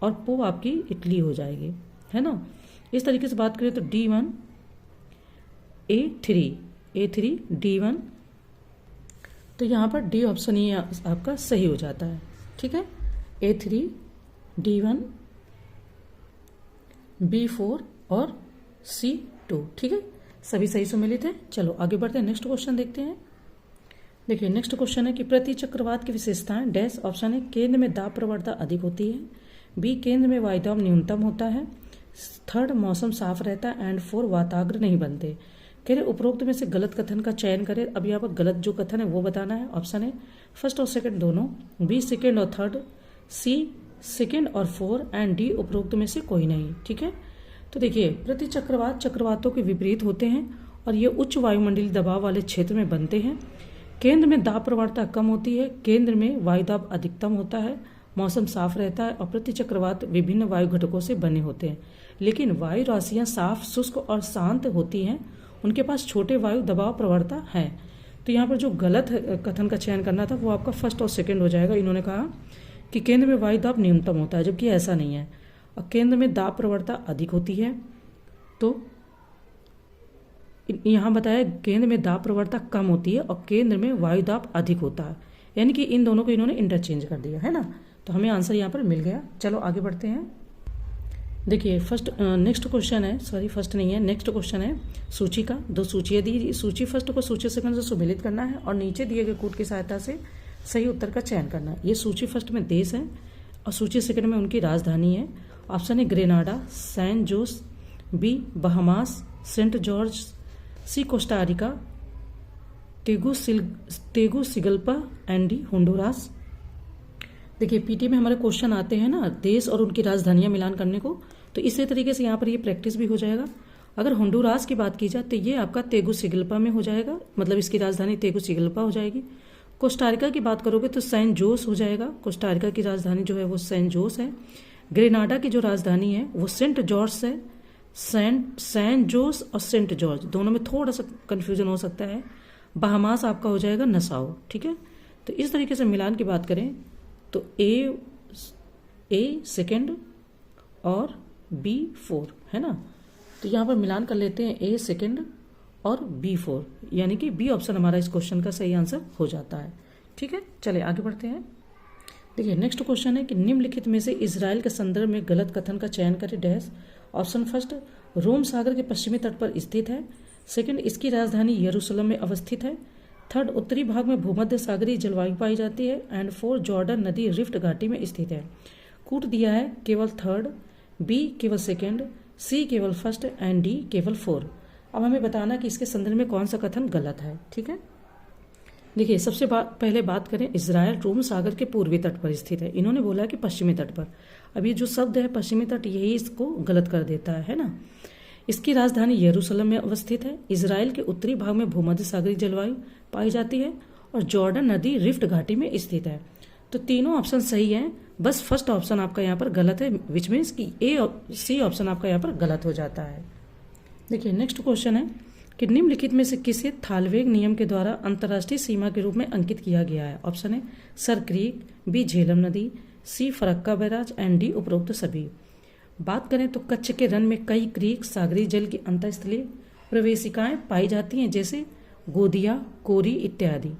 [SPEAKER 1] और पो आपकी इटली हो जाएगी, है ना। इस तरीके से बात करें तो D1 A3 D1, तो यहाँ पर डी ऑप्शन ही आपका सही हो जाता है। ठीक है, A3 D1 B4 और C2। ठीक है, सभी सही सुमेलित है। चलो आगे बढ़ते हैं, नेक्स्ट क्वेश्चन देखते हैं। देखिए नेक्स्ट क्वेश्चन है कि प्रति चक्रवात की विशेषताएं। डैश ऑप्शन है केंद्र में दाब प्रवणता अधिक होती है, बी केंद्र में वायुदाब न्यूनतम होता है, थर्ड मौसम साफ रहता है, एंड 4 वाताग्र नहीं बनते। कह रहे उपरोक्त में से गलत कथन का चयन करें। अब यहाँ पर गलत जो कथन है वो बताना है। ऑप्शन है फर्स्ट और सेकंड दोनों, बी सेकंड और थर्ड, सी सेकंड और 4, एंड डी उपरोक्त में से कोई नहीं। ठीक है, तो देखिए प्रति चक्रवात चक्रवातों के विपरीत होते हैं और ये उच्च वायुमंडलीय दबाव वाले क्षेत्र में बनते हैं। केंद्र में दाब प्रवणता कम होती है, केंद्र में वायुदाब अधिकतम होता है, मौसम साफ रहता है और प्रति चक्रवात विभिन्न वायु घटकों से बने होते हैं। लेकिन वायु राशियां साफ, शुष्क और शांत होती हैं, उनके पास छोटे वायु दबाव प्रवणता है। तो यहाँ पर जो गलत कथन का चयन करना था वो आपका फर्स्ट और सेकंड हो जाएगा। इन्होंने कहा कि केंद्र में वायु दाब न्यूनतम होता है, जबकि ऐसा नहीं है, और केंद्र में दाब प्रवणता अधिक होती है। तो यहाँ बताया केंद्र में दाब प्रवणता कम होती है और केंद्र में वायु दाब अधिक होता है, यानी कि इन दोनों को इन्होंने इंटरचेंज कर दिया, है ना। तो हमें आंसर यहाँ पर मिल गया। चलो आगे बढ़ते हैं। देखिए नेक्स्ट क्वेश्चन है, सॉरी फर्स्ट नहीं है, नेक्स्ट क्वेश्चन है सूची का। 2 सूचियाँ दी, सूची फर्स्ट को सूची सेकंड से सुमेलित करना है और नीचे दिए गए कूट की सहायता से सही उत्तर का चयन करना है। ये सूची फर्स्ट में देश है और सूची सेकंड में उनकी राजधानी है। ऑप्शन है Grenada, San Jose, B Bahamas, Saint George, C Costa Rica, Tegucigalpa, and D Honduras. देखिए पीटी में हमारे क्वेश्चन आते हैं ना देश और उनकी राजधानियां मिलान करने को, तो इसी तरीके से यहाँ पर ये प्रैक्टिस भी हो जाएगा। अगर होंडुरास की बात की जाए तो ये आपका तेगुसिगल्पा में हो जाएगा, मतलब इसकी राजधानी तेगुसिगल्पा हो जाएगी। कोस्टारिका की बात करोगे तो सैन जोस हो जाएगा, कोस्टारिका की राजधानी जो है वो सैन जोस है। ग्रेनाडा की जो राजधानी है वो सेंट जॉर्ज है। सैन जोस और सेंट जॉर्ज दोनों में थोड़ा सा कंफ्यूजन हो सकता है। बहामास आपका हो जाएगा नसाओ। ठीक है, तो इस तरीके से मिलान की बात करें तो ए सेकंड और बी 4, है ना। तो यहाँ पर मिलान कर लेते हैं ए सेकंड और बी 4, यानी कि बी ऑप्शन हमारा इस क्वेश्चन का सही आंसर हो जाता है। ठीक है, चले आगे बढ़ते हैं। देखिए नेक्स्ट क्वेश्चन है कि निम्नलिखित में से इजराइल के संदर्भ में गलत कथन का चयन करें। डैश। ऑप्शन फर्स्ट, रोम सागर के पश्चिमी तट पर स्थित है। सेकंड, इसकी राजधानी यरूशलेम में अवस्थित है। थर्ड, उत्तरी भाग में भूमध्य सागरीय जलवायु पाई जाती है। एंड फोर, जॉर्डन नदी रिफ्ट घाटी में स्थित है। कूट दिया है केवल थर्ड, बी केवल सेकंड, सी केवल फर्स्ट एंड डी केवल फोर। अब हमें बताना कि इसके संदर्भ में कौन सा कथन गलत है। ठीक है, देखिए सबसे पहले बात करें, इजराइल रोम सागर के पूर्वी तट पर स्थित है। इन्होंने बोला कि पश्चिमी तट पर। अब ये जो शब्द है पश्चिमी तट, यही इसको गलत कर देता है ना। इसकी राजधानी यरूशलेम में अवस्थित है। इजराइल के उत्तरी भाग में भूमध्य सागरीय जलवायु पाई जाती है और जॉर्डन नदी रिफ्ट घाटी में स्थित है। तो तीनों ऑप्शन सही हैं, बस फर्स्ट ऑप्शन आपका यहाँ पर गलत है, विच मीन्स कि सी ऑप्शन आपका यहाँ पर गलत हो जाता है। देखिए नेक्स्ट क्वेश्चन है कि निम्नलिखित में से किसे थालवेग नियम के द्वारा अंतर्राष्ट्रीय सीमा के रूप में अंकित किया गया है। ऑप्शन है सर क्रीक, बी झेलम नदी, सी फरक्का बैराज एंड डी उपरोक्त सभी। बात करें तो कच्छ के रन में कई क्रीक सागरीय जल की अंतःस्थलीय प्रवेशिकाएं पाई जाती हैं, जैसे गोदिया, कोरी इत्यादि।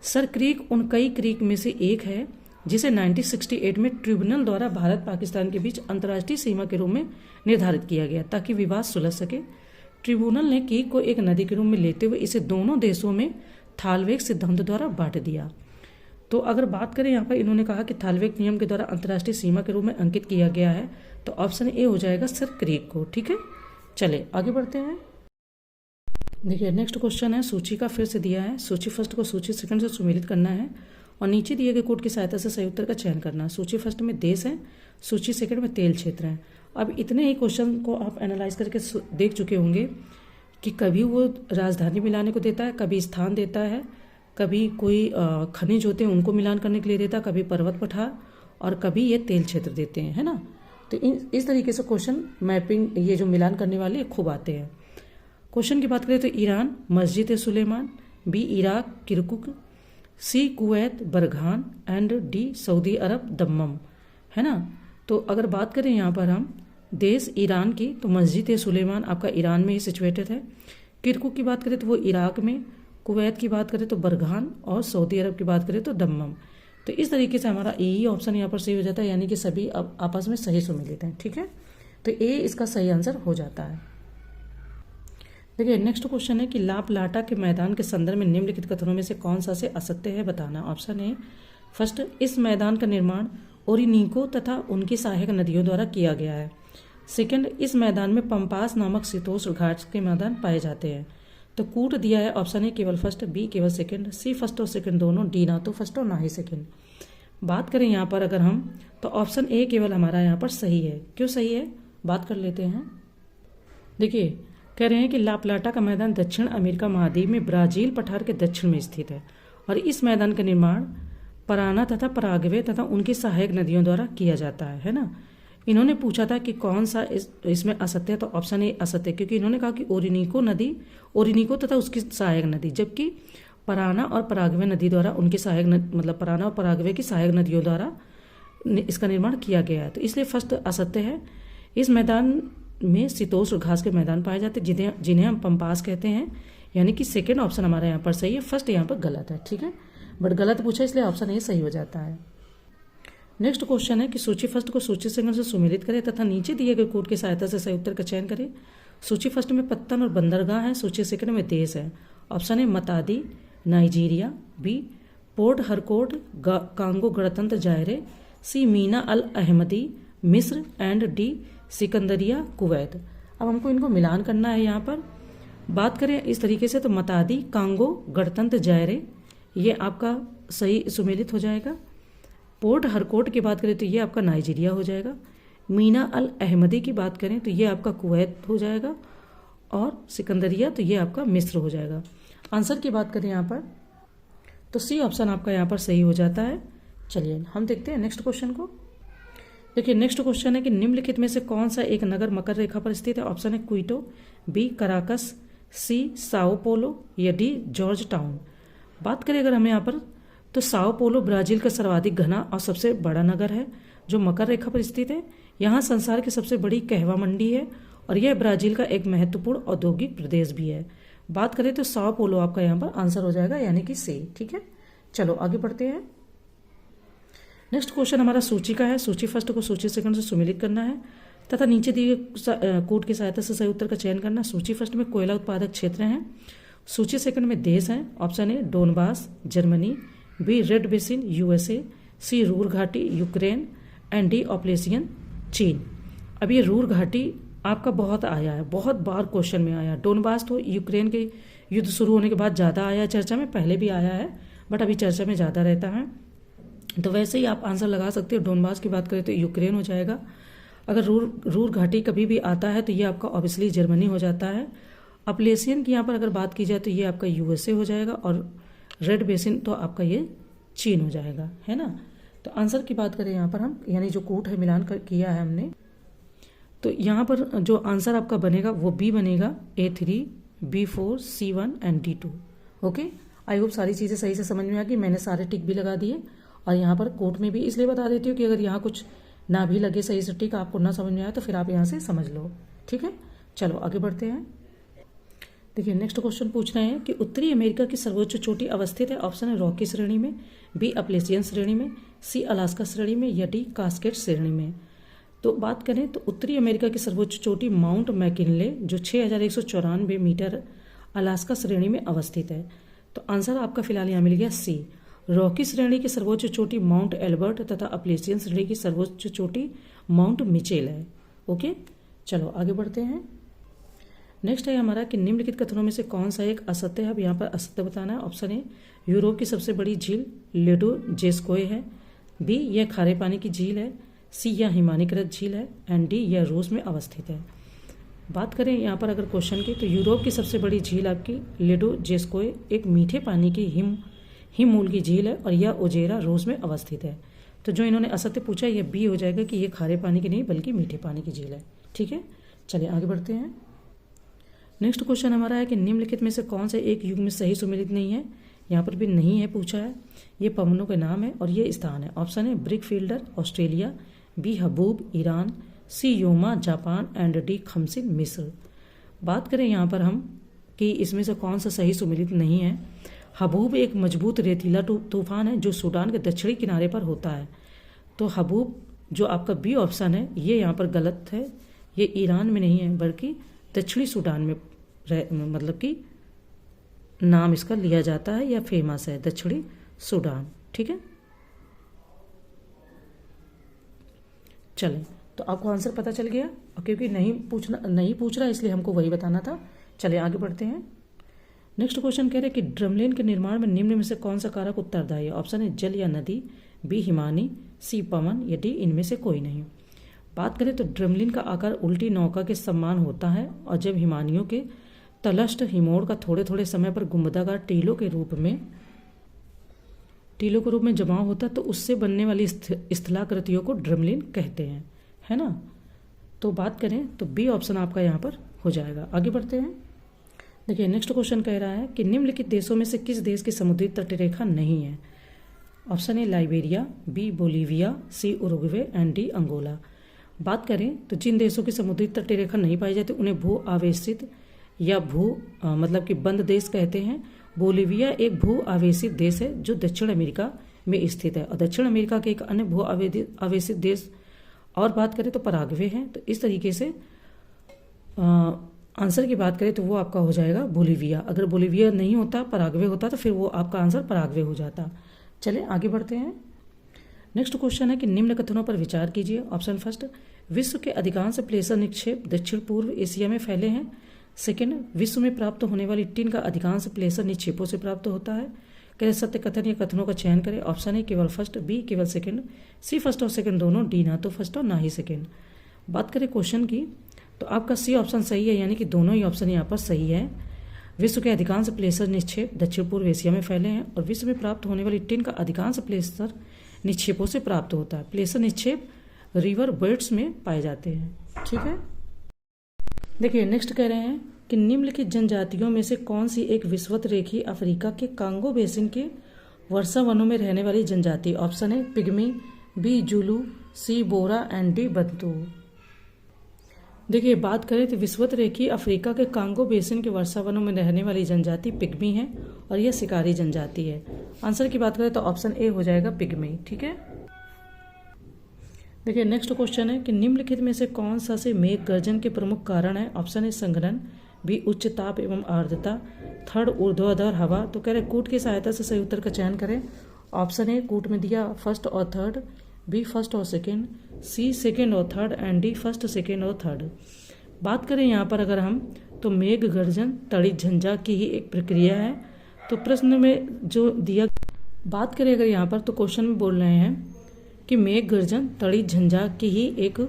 [SPEAKER 1] सर क्रीक उन कई क्रीक में से एक है जिसे 1968 में ट्रिब्यूनल द्वारा भारत पाकिस्तान के बीच अंतर्राष्ट्रीय सीमा के रूप में निर्धारित किया गया ताकि विवाद सुलझ सके। ट्रिब्यूनल ने क्रीक को एक नदी के रूप में लेते हुए इसे दोनों देशों में थालवेग सिद्धांत द्वारा बांट दिया। तो अगर बात करें यहाँ पर, इन्होंने कहा कि थालवेग नियम के द्वारा अंतर्राष्ट्रीय सीमा के रूप में अंकित किया गया है, तो ऑप्शन ए हो जाएगा सर क्रीक को। ठीक है, चले आगे बढ़ते हैं। देखिए नेक्स्ट क्वेश्चन है, सूची का फिर से दिया है। सूची फर्स्ट को सूची सेकंड से सुमेलित करना है और नीचे दिए गए कोड की सहायता से सही उत्तर का चयन करना है। सूची फर्स्ट में देश है, सूची सेकंड में तेल क्षेत्र है। अब इतने ही क्वेश्चन को आप एनालाइज करके देख चुके होंगे कि कभी वो राजधानी मिलाने को देता है, कभी स्थान देता है, कभी कोई खनिज होते हैं उनको मिलान करने के लिए देता है, कभी पर्वत पठार और कभी ये तेल क्षेत्र देते हैं, है ना। तो इस तरीके से क्वेश्चन मैपिंग, ये जो मिलान करने वाले खूब आते हैं। क्वेश्चन की बात करें तो Iran Masjid Suleiman, B Iraq Kirkuk, C Kuwait Burgan and D Saudi Arabia Dammam, है ना। तो अगर बात करें यहाँ पर हम देश ईरान की, तो मस्जिद सुलेमान आपका ईरान में ही सिचुएटेड है। किरकुक की बात करें तो वो इराक में, कुवैत की बात करें तो बरघान और सऊदी अरब की बात करें तो दम्मम। तो इस तरीके से हमारा यही ऑप्शन यहाँ पर सही हो जाता है, यानी कि सभी अब आपस में सही सुमेलित हैं। ठीक है, तो ए इसका सही आंसर हो जाता है। देखिए नेक्स्ट क्वेश्चन है कि लापलाटा के मैदान के संदर्भ में निम्नलिखित कथनों में से कौन सा से असत्य है बताना। ऑप्शन ए फर्स्ट, इस मैदान का निर्माण ओरिनीको तथा उनकी सहायक नदियों द्वारा किया गया है। सेकंड, इस मैदान में पंपास नामक शीतोष्ण घाट के मैदान पाए जाते हैं। तो कूट दिया है ऑप्शन ए केवल फर्स्ट, बी केवल सेकंड, सी फर्स्ट और सेकंड दोनों, डी ना तो फर्स्ट और ना ही सेकंड। बात करें यहाँ पर अगर हम, तो ऑप्शन ए केवल हमारा यहाँ पर सही है। क्यों सही है, बात कर लेते हैं। देखिए कह रहे हैं कि लापलाटा का मैदान दक्षिण अमेरिका महाद्वीप में ब्राजील पठार के दक्षिण में स्थित है और इस मैदान का निर्माण पराना तथा पराग्वे तथा उनकी सहायक नदियों द्वारा किया जाता है ना। इन्होंने पूछा था कि कौन सा इसमें असत्य है, तो ऑप्शन ए असत्य, क्योंकि इन्होंने कहा कि ओरिनीको नदी, ओरिनीको तथा उसकी सहायक नदी, जबकि पराना और पराग्वे नदी द्वारा उनकी सहायक मतलब पराना और पराग्वे की सहायक नदियों द्वारा इसका निर्माण किया गया है। तो इसलिए फर्स्ट असत्य है। इस मैदान में शीतोष्ण घास के मैदान पाए जाते हैं जिन्हें हम पंपास कहते हैं, यानी कि सेकेंड ऑप्शन हमारा यहाँ पर सही है, फर्स्ट यहाँ पर गलत है। ठीक है, बट गलत पूछा इसलिए ऑप्शन ए सही हो जाता है। नेक्स्ट क्वेश्चन है कि सूची फर्स्ट को सूची सेकंड से सुमेलित करें तथा नीचे दिए गए कोड की सहायता से सही उत्तर का चयन करें। सूची फर्स्ट में पत्तन और बंदरगाह है, सूची सेकंड में देश है। Option A Matadi Nigeria, B Port Harcourt Congo गणतंत्र जायरे, सी मीना अल अहमदी मिस्र एंड डी सिकंदरिया कुवैत। अब हमको इनको मिलान करना है। यहाँ पर बात करें इस तरीके से, तो मतादी कांगो गणतंत्र जायरे ये आपका सही सुमेलित हो जाएगा। पोर्ट हरकोट की बात करें तो ये आपका नाइजीरिया हो जाएगा। मीना अल अहमदी की बात करें तो ये आपका कुवैत हो जाएगा और सिकंदरिया तो ये आपका मिस्र हो जाएगा। आंसर की बात करें यहाँ पर तो सी ऑप्शन आपका यहाँ पर सही हो जाता है। चलिए हम देखते हैं नेक्स्ट क्वेश्चन को। देखिए नेक्स्ट क्वेश्चन है कि निम्नलिखित में से कौन सा एक नगर मकर रेखा पर स्थित है। ऑप्शन है क्विटो, बी कराकस, सी साओ पोलो या डी जॉर्ज टाउन। बात करें अगर हमें यहाँ पर, तो साओ पोलो ब्राजील का सर्वाधिक घना और सबसे बड़ा नगर है जो मकर रेखा पर स्थित है। यहाँ संसार की सबसे बड़ी कहवा मंडी है और यह ब्राजील का एक महत्वपूर्ण औद्योगिक प्रदेश भी है। बात करें तो साओ पोलो आपका यहाँ पर आंसर हो जाएगा, यानी कि सी। ठीक है, चलो आगे बढ़ते हैं। नेक्स्ट क्वेश्चन हमारा सूची का है। सूची फर्स्ट को सूची सेकंड से सुमेलित करना है तथा नीचे दिए कोड की सहायता से सही उत्तर का चयन करना। सूची फर्स्ट में कोयला उत्पादक क्षेत्र हैं। सूची सेकंड में देश हैं। Option A Donbas Germany, B Red Basin USA, C Ruhr घाटी यूक्रेन एंड डी ऑपरेशन चीन। अब ये रूर घाटी आपका बहुत आया है, बहुत बार क्वेश्चन में आया। डोनबास तो यूक्रेन के युद्ध शुरू होने के बाद ज़्यादा आया चर्चा में, पहले भी आया है बट अभी चर्चा में ज़्यादा रहता है। तो वैसे ही आप आंसर लगा सकते हो। डोनबास की बात करें तो यूक्रेन हो जाएगा। अगर रूर घाटी कभी भी आता है तो ये आपका ऑब्वियसली जर्मनी हो जाता है। अपलेशियन की यहाँ पर अगर बात की जाए तो ये आपका यूएसए हो जाएगा और रेड बेसिन तो आपका ये चीन हो जाएगा, है ना। तो आंसर की बात करें यहाँ पर हम, यानी जो कोट है मिलान किया है हमने, तो यहाँ पर जो आंसर आपका बनेगा वो बी बनेगा, A3, B4, C1 and D2। Okay, I hope सारी चीज़ें सही से समझ में आ गई। मैंने सारे टिक भी लगा दिए और यहाँ पर कोट में भी इसलिए बता देती हूँ कि अगर यहाँ कुछ ना भी लगे सही से टिक, आपको ना समझ में आए तो फिर आप यहाँ से समझ लो। ठीक है, चलो आगे बढ़ते हैं। देखिए नेक्स्ट क्वेश्चन पूछ रहे हैं कि उत्तरी अमेरिका की सर्वोच्च चोटी अवस्थित है। ऑप्शन है रॉकी श्रेणी में, बी अपलेशियन श्रेणी में, सी अलास्का श्रेणी में या डी कास्केड श्रेणी में। तो बात करें तो उत्तरी अमेरिका की सर्वोच्च चोटी माउंट मैकिनले जो 6194 मीटर अलास्का श्रेणी में अवस्थित है। तो आंसर आपका फिलहाल यहाँ मिल गया सी। रॉकी श्रेणी की सर्वोच्च चोटी माउंट एल्बर्ट तथा अपलेशियन श्रेणी की सर्वोच्च चोटी माउंट मिचेल है। ओके, चलो आगे बढ़ते हैं। नेक्स्ट है हमारा कि निम्नलिखित कथनों में से कौन सा एक असत्य है। अब यहाँ पर असत्य बताना है। ऑप्शन ए यूरोप की सबसे बड़ी झील लेडो जेस्कोए है, बी यह खारे पानी की झील है, सी यह हिमानीकृत झील है एंड डी यह रूस में अवस्थित है। बात करें यहाँ पर अगर क्वेश्चन की, तो यूरोप की सबसे बड़ी झील आपकी लेडो जेस्कोए एक मीठे पानी की हिममूल की झील है और यह ओजेरा रूस में अवस्थित है। तो जो इन्होंने असत्य पूछा यह बी हो जाएगा कि यह खारे पानी की नहीं बल्कि मीठे पानी की झील है। ठीक है, चलिए आगे बढ़ते हैं। नेक्स्ट क्वेश्चन हमारा है कि निम्नलिखित में से कौन से एक युग में सही सुमेलित नहीं है। यहाँ पर भी नहीं है पूछा है। ये पवनों के नाम है और ये स्थान है। ऑप्शन है brickfielder Australia, B haboob Iran, C yoma Japan and D khamsin मिस्र। बात करें यहाँ पर हम कि इसमें से कौन सा सही सुमेलित नहीं है। हबूब एक मजबूत रेतीला तूफान है जो सूडान के दक्षिणी किनारे पर होता है। तो हबूब जो आपका बी ऑप्शन है ये यहाँ पर गलत है। ये ईरान में नहीं है बल्कि दक्षिणी सूडान में मतलब कि नाम इसका लिया जाता है या फेमस है दक्षिणी सूडान। ठीक है, चलें तो आपको आंसर पता चल गया और क्योंकि नहीं पूछ रहा इसलिए हमको वही बताना था। चलिए आगे बढ़ते हैं। नेक्स्ट क्वेश्चन कह रहे हैं कि ड्रमलिन के निर्माण में निम्न में से कौन सा कारक उत्तरदायी है। ऑप्शन है जल या नदी, बी हिमानी, सी पवन या डी इनमें से कोई नहीं। बात करें तो ड्रमलिन का आकार उल्टी नौका के समान होता है और जब हिमानियों के तलष्ट हिमोड़ का थोड़े थोड़े समय पर गुंबदाकार टीलों के रूप में जमाव होता है तो उससे बनने वाली स्थलाकृतियों को ड्रमलिन कहते हैं, है ना। तो बात करें तो बी ऑप्शन आपका यहाँ पर हो जाएगा। आगे बढ़ते हैं। देखिए नेक्स्ट क्वेश्चन कह रहा है कि निम्नलिखित देशों में से किस देश की समुद्री तटरेखा नहीं है। Option A Liberia, B Bolivia, C Uruguay and D Angola. बात करें तो जिन देशों की समुद्री तटरेखा नहीं पाई जाती उन्हें भू आवेशित या मतलब कि बंद देश कहते हैं। बोलीविया एक भू आवेशित देश है जो दक्षिण अमेरिका में स्थित है और दक्षिण अमेरिका के एक अन्य भू आवेशित देश और बात करें तो पराग्वे है। तो इस तरीके से आंसर की बात करें तो वो आपका हो जाएगा बोलीविया। अगर बोलीविया नहीं होता पराग्वे होता तो फिर वो आपका आंसर पराग्वे हो जाता। चलिए आगे बढ़ते हैं। नेक्स्ट क्वेश्चन है कि निम्न कथनों पर विचार कीजिए। ऑप्शन फर्स्ट, विश्व के अधिकांश प्लेसर निक्षेप दक्षिण पूर्व एशिया में फैले हैं। सेकंड, विश्व में प्राप्त होने वाली टिन का अधिकांश प्लेसर निक्षेपों से प्राप्त होता है। कह सत्य कथन या कथनों का चयन करें। ऑप्शन ए केवल फर्स्ट, बी केवल सेकंड, सी फर्स्ट और सेकंड दोनों, डी ना तो फर्स्ट और ना ही सेकंड। बात करें क्वेश्चन की तो आपका सी ऑप्शन सही है, यानी कि दोनों ही ऑप्शन यहाँ पर सही है। विश्व के अधिकांश प्लेसर निक्षेप दक्षिण पूर्व एशिया में फैले हैं और विश्व में प्राप्त होने वाली टिन का अधिकांश प्लेसर निक्षेपों से प्राप्त होता है। प्लेसर निक्षेप रिवर बेड्स में पाए जाते हैं। ठीक है, देखिए नेक्स्ट कह रहे हैं कि निम्नलिखित जनजातियों में से कौन सी एक विषुवत रेखीय अफ्रीका के कांगो बेसिन के वर्षा वनों में रहने वाली जनजाति। ऑप्शन है Pygmy, B Zulu, C Bora and D Bantu. देखिए बात करें तो विषुवत रेखीय अफ्रीका के कांगो बेसिन के वर्षा वनों में रहने वाली जनजाति पिग्मी है और यह शिकारी जनजाति है। आंसर की बात करें तो ऑप्शन ए हो जाएगा पिग्मी। ठीक है, देखिए नेक्स्ट क्वेश्चन है कि निम्नलिखित में से कौन सा से मेघ गर्जन के प्रमुख कारण है। ऑप्शन ए संघनन, बी उच्च ताप एवं आर्द्रता, थर्ड ऊर्ध्वाधर हवा। तो कह रहे कूट की सहायता से सही उत्तर का चयन करें। ऑप्शन ए कूट में दिया फर्स्ट और थर्ड, बी फर्स्ट और सेकेंड, सी सेकेंड और third and D first second और थर्ड। बात करें यहाँ पर अगर हम तो मेघ गर्जन तड़ित झंझा की ही एक प्रक्रिया है। तो प्रश्न में जो दिया बात करें अगर यहाँ पर तो क्वेश्चन में बोल रहे हैं कि मेघ गर्जन तड़ित झंझा की ही एक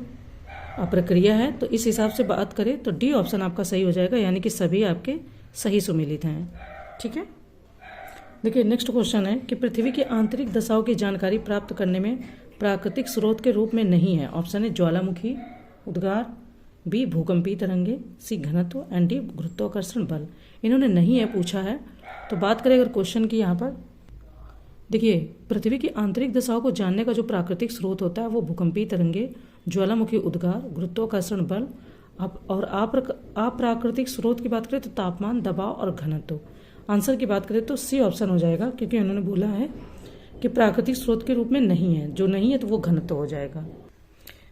[SPEAKER 1] प्रक्रिया है। तो इस हिसाब से बात करें तो डी ऑप्शन आपका सही हो जाएगा, यानी कि सभी आपके सही सुमेलित हैं। ठीक है, देखिए नेक्स्ट क्वेश्चन है कि पृथ्वी की आंतरिक दशाओं की जानकारी प्राप्त करने में प्राकृतिक स्रोत के रूप में नहीं है। ऑप्शन है ज्वालामुखी, उद्गार, बी भूकंपीय तरंगे, सी घनत्व एंड डी गुरुत्वाकर्षण बल। इन्होंने नहीं है पूछा है। तो बात करें अगर क्वेश्चन की यहाँ पर देखिए पृथ्वी की आंतरिक दशाओं को जानने का जो प्राकृतिक स्रोत होता है वो भूकंपीय तरंगे, ज्वालामुखी उद्गार, गुरुत्वाकर्षण बल। और अप्राकृतिक स्रोत की बात करें तो तापमान, दबाव और घनत्व। आंसर की बात करें तो सी ऑप्शन हो जाएगा, क्योंकि उन्होंने बोला है कि प्राकृतिक स्रोत के रूप में नहीं है। जो नहीं है तो वो घनत्व हो जाएगा।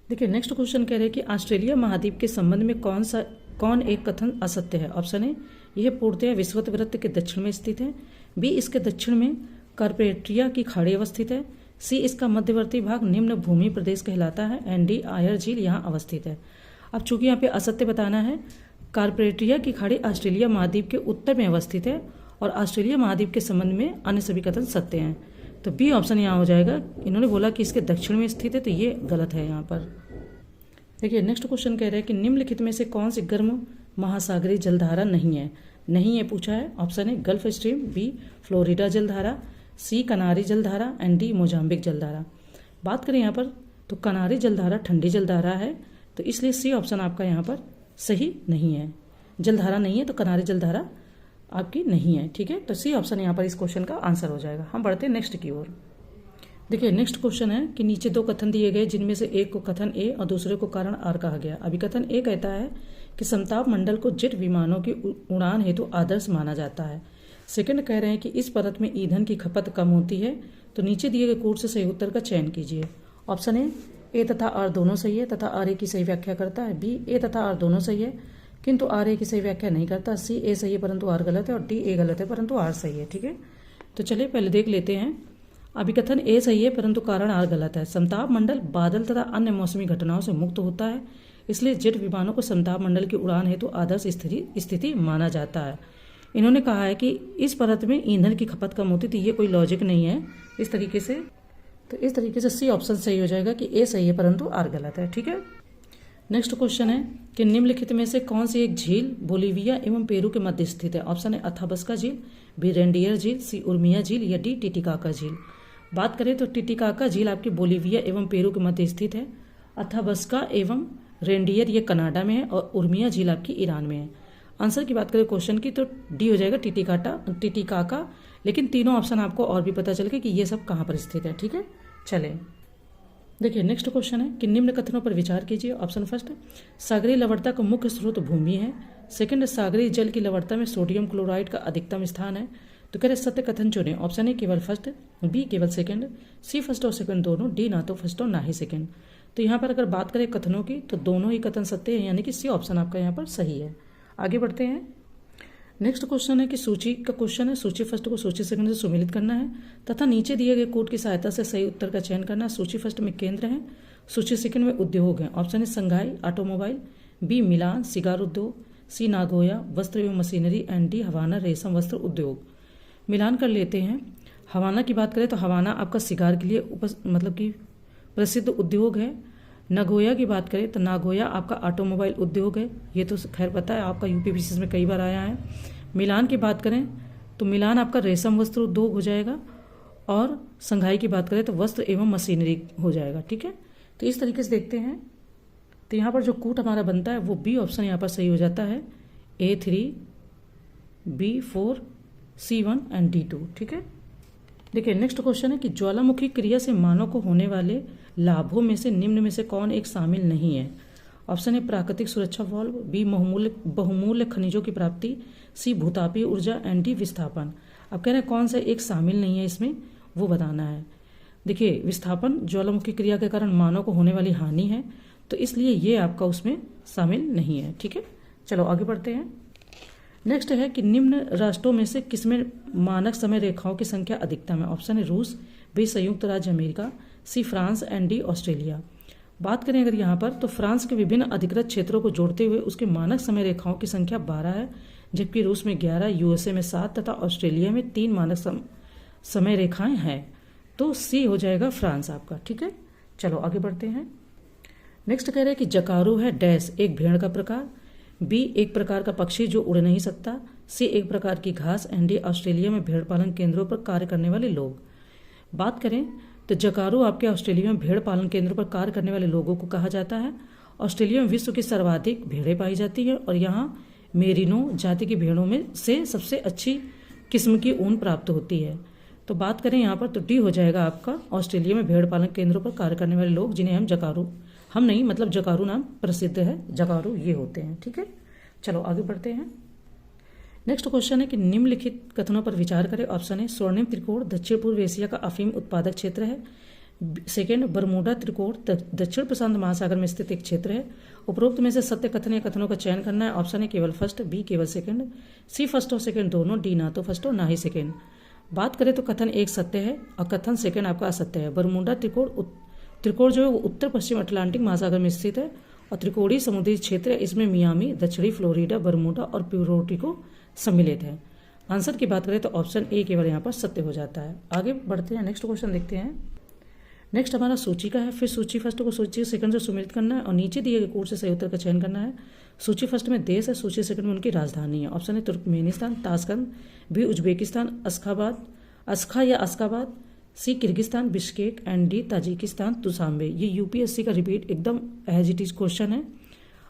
[SPEAKER 1] देखिए नेक्स्ट क्वेश्चन कह रहे हैं कि ऑस्ट्रेलिया महाद्वीप के संबंध में कौन एक कथन असत्य है। ऑप्शन ए यह पूर्णतया विषुवत वृत्त के दक्षिण में स्थित है, बी इसके दक्षिण में कार्पेट्रिया की खाड़ी अवस्थित है, सी इसका मध्यवर्ती भाग निम्न भूमि प्रदेश कहलाता है एंड डी आयर झील यहाँ अवस्थित है। अब चूंकि यहाँ पे असत्य बताना है, कार्पेट्रिया की खाड़ी ऑस्ट्रेलिया महाद्वीप के उत्तर में अवस्थित है और ऑस्ट्रेलिया महाद्वीप के संबंध में अन्य सभी कथन सत्य हैं। तो बी ऑप्शन यहाँ हो जाएगा। इन्होंने बोला कि इसके दक्षिण में स्थित है, तो ये गलत है यहाँ पर। देखिए नेक्स्ट क्वेश्चन कह रहे हैं कि निम्नलिखित में से कौन सी गर्म महासागरीय जलधारा नहीं है पूछा है। Option A Gulf Stream, B Florida जलधारा, सी कनारी जलधारा एंड डी मोजाम्बिक जलधारा। बात करें यहाँ पर तो कनारी जलधारा ठंडी जलधारा है, तो इसलिए सी ऑप्शन आपका यहाँ पर सही नहीं है। जलधारा नहीं है तो कनारी जलधारा आपकी नहीं है। ठीक है, तो सी ऑप्शन यहाँ पर इस क्वेश्चन का आंसर हो जाएगा। हम बढ़ते हैं नेक्स्ट की ओर। देखिए नेक्स्ट क्वेश्चन है कि नीचे दो कथन दिए गए, जिनमें से एक को कथन ए और दूसरे को कारण आर कहा गया। अभी कथन ए कहता है कि समताप मंडल को जेट विमानों की उड़ान हेतु आदर्श माना जाता है। सेकंड कह रहे हैं कि इस परत में ईंधन की खपत कम होती है। तो नीचे दिए गए कोड से सही उत्तर का चयन कीजिए। ऑप्शन ए तथा आर दोनों सही है तथा आर ए की सही व्याख्या करता है, बी ए तथा आर दोनों सही है किंतु आर ए की सही व्याख्या नहीं करता, सी ए सही है परंतु आर गलत है और डी ए गलत है परंतु आर सही है। ठीक है, तो चलिए पहले देख लेते हैं। अभिकथन ए सही है परंतु कारण आर गलत है। समताप मंडल बादल तथा अन्य मौसमी घटनाओं से मुक्त होता है, इसलिए जेट विमानों को समताप मंडल की उड़ान हेतु आदर्श स्थिति माना जाता है। इन्होंने कहा है कि इस परत में ईंधन की खपत कम होती थी, ये कोई लॉजिक नहीं है इस तरीके से। तो इस तरीके से सी ऑप्शन सही हो जाएगा कि ए सही है परंतु आर गलत है। ठीक है, नेक्स्ट क्वेश्चन है कि निम्नलिखित में से कौन सी एक झील बोलीविया एवं पेरू के मध्य स्थित है। ऑप्शन है अथाबस्का झील, बी रेंडियर झील, सी उर्मिया झील या डी टिटिकाका झील। बात करें तो टिटिकाका झील आपकी बोलीविया एवं पेरू के मध्य स्थित है। अथाबस्का एवं रेंडियर ये कनाडा में है और उर्मिया झील आपकी ईरान में है। आंसर की बात करें क्वेश्चन की तो डी हो जाएगा टिटिकाका। लेकिन तीनों ऑप्शन आपको और भी पता चल गए कि ये सब कहाँ पर स्थित है। ठीक है, चले देखिए नेक्स्ट क्वेश्चन है कि निम्न कथनों पर विचार कीजिए। ऑप्शन फर्स्ट, सागरीय लवणता का मुख्य स्रोत भूमि है। सेकंड, सागरीय जल की लवणता में सोडियम क्लोराइड का अधिकतम स्थान है। तो कह रहे सत्य कथन चुने। ऑप्शन ए केवल फर्स्ट, बी केवल सेकंड, सी फर्स्ट और सेकंड दोनों, डी ना तो फर्स्ट और ना ही सेकंड। तो यहाँ पर अगर बात करें कथनों की तो दोनों ही कथन सत्य है, यानी कि सी ऑप्शन आपका यहाँ पर सही है। आगे बढ़ते हैं। नेक्स्ट क्वेश्चन है कि सूची का क्वेश्चन है। सूची फर्स्ट को सूची सेकंड से सुमेलित करना है तथा नीचे दिए गए कोड की सहायता से सही उत्तर का चयन करना है। सूची फर्स्ट में केंद्र है, सूची सेकंड में उद्योग है। ऑप्शन है संघाई ऑटोमोबाइल, बी मिलान सिगार उद्योग, सी नागोया वस्त्र एवं मशीनरी एंड डी हवाना रेशम वस्त्र उद्योग। मिलान कर लेते हैं। हवाना की बात करें तो हवाना आपका सिगार के लिए मतलब कि प्रसिद्ध उद्योग है। नागोया की बात करें तो नागोया आपका ऑटोमोबाइल उद्योग है, ये तो खैर पता है, आपका यूपीपीसीएस में कई बार आया है। मिलान की बात करें तो मिलान आपका रेशम वस्त्र उद्योग हो जाएगा और संघाई की बात करें तो वस्त्र एवं मशीनरी हो जाएगा। ठीक है, तो इस तरीके से देखते हैं। तो यहाँ पर जो कूट हमारा बनता है वो बी ऑप्शन यहाँ पर सही हो जाता है, A3, B4, C1 and D2। ठीक है, देखिए नेक्स्ट क्वेश्चन है कि ज्वालामुखी क्रिया से मानव को होने वाले लाभों में से निम्न में से कौन एक शामिल नहीं है। ऑप्शन है प्राकृतिक सुरक्षा वाल्व, बी बहुमूल्य खनिजों की प्राप्ति, सी भूतापीय ऊर्जा एंड डी विस्थापन। अब कह रहे हैं कौन सा एक शामिल नहीं है इसमें, वो बताना है। देखिए विस्थापन ज्वालामुखी क्रिया के कारण मानव को होने वाली हानि है, तो इसलिए ये आपका उसमें शामिल नहीं है। ठीक है, चलो आगे बढ़ते हैं। नेक्स्ट है कि निम्न राष्ट्रों में से किसमें मानक समय रेखाओं की संख्या अधिकतम है। ऑप्शन है रूस, बी संयुक्त राज्य America, C France and D Australia. बात करें अगर यहाँ पर, तो फ्रांस के विभिन्न अधिकृत क्षेत्रों को जोड़ते हुए उसके मानक समय रेखाओं की संख्या 12 है, जबकि रूस में 11, यूएसए में 7 तथा ऑस्ट्रेलिया में 3 मानक समय रेखाएं हैं। तो सी हो जाएगा फ्रांस आपका। ठीक है, चलो आगे बढ़ते हैं। नेक्स्ट कह रहे हैं कि जकारू है डैश एक भेड़ का प्रकार, बी एक प्रकार का पक्षी जो उड़ नहीं सकता, सी एक प्रकार की घास, एंड डी ऑस्ट्रेलिया में भेड़ पालन केंद्रों पर कार्य करने वाले लोग। बात करें तो जकारू आपके ऑस्ट्रेलिया में भेड़ पालन केंद्रों पर कार्य करने वाले लोगों को कहा जाता है। ऑस्ट्रेलिया में विश्व की सर्वाधिक भेड़ें पाई जाती हैं और यहाँ मेरिनो जाति की भेड़ों में से सबसे अच्छी किस्म की ऊन प्राप्त होती है। तो बात करें यहाँ पर, तो डी हो जाएगा आपका ऑस्ट्रेलिया में भेड़ पालन केंद्रों पर कार्य करने वाले लोग, जिन्हें हम जकारू, हम नहीं मतलब जकारू नाम प्रसिद्ध है, जकारू ये होते हैं। ठीक है, चलो आगे बढ़ते हैं। नेक्स्ट क्वेश्चन है कि निम्नलिखित कथनों पर विचार करें। ऑप्शन है स्वर्णिम त्रिकोण दक्षिण पूर्व एशिया का अफीम उत्पादक क्षेत्र है। सेकेंड, बरमूडा त्रिकोण दक्षिण प्रशांत महासागर में स्थित एक क्षेत्र है। उपरोक्त में से सत्य कथन या कथनों का चयन करना है। ऑप्शन है केवल फर्स्ट, बी केवल सेकंड, सी फर्स्ट और सेकंड दोनों, डी ना तो फर्स्ट और ना ही सेकंड। बात करें तो कथन एक सत्य है और कथन सेकंड आपका असत्य है। बरमूडा त्रिकोण जो है वो उत्तर पश्चिम अटलांटिक महासागर में स्थित है और त्रिकोणीय समुद्री क्षेत्र है। इसमें मियामी, दक्षिणी फ्लोरिडा, बरमूडा और प्यूर्टो रिको सम्मिलित है। आंसर की बात करें तो ऑप्शन ए केवल यहाँ पर सत्य हो जाता है। आगे बढ़ते हैं, नेक्स्ट क्वेश्चन देखते हैं। नेक्स्ट हमारा सूची का है। फिर सूची फर्स्ट को सूची सेकंड से सुमेलित करना है और नीचे दिए गए कोड से सही उत्तर का चयन करना है। सूची फर्स्ट में देश है, सूची सेकंड में उनकी राजधानी है। ऑप्शन है तुर्कमेनिस्तान, ताशकंद, बी उज्बेकिस्तान, अस्खा या Ashkhabad, C Kyrgyzstan, Bishkek, and D Tajikistan, Dushanbe. ये यूपीएससी का रिपीट एकदम एज इट इज क्वेश्चन है।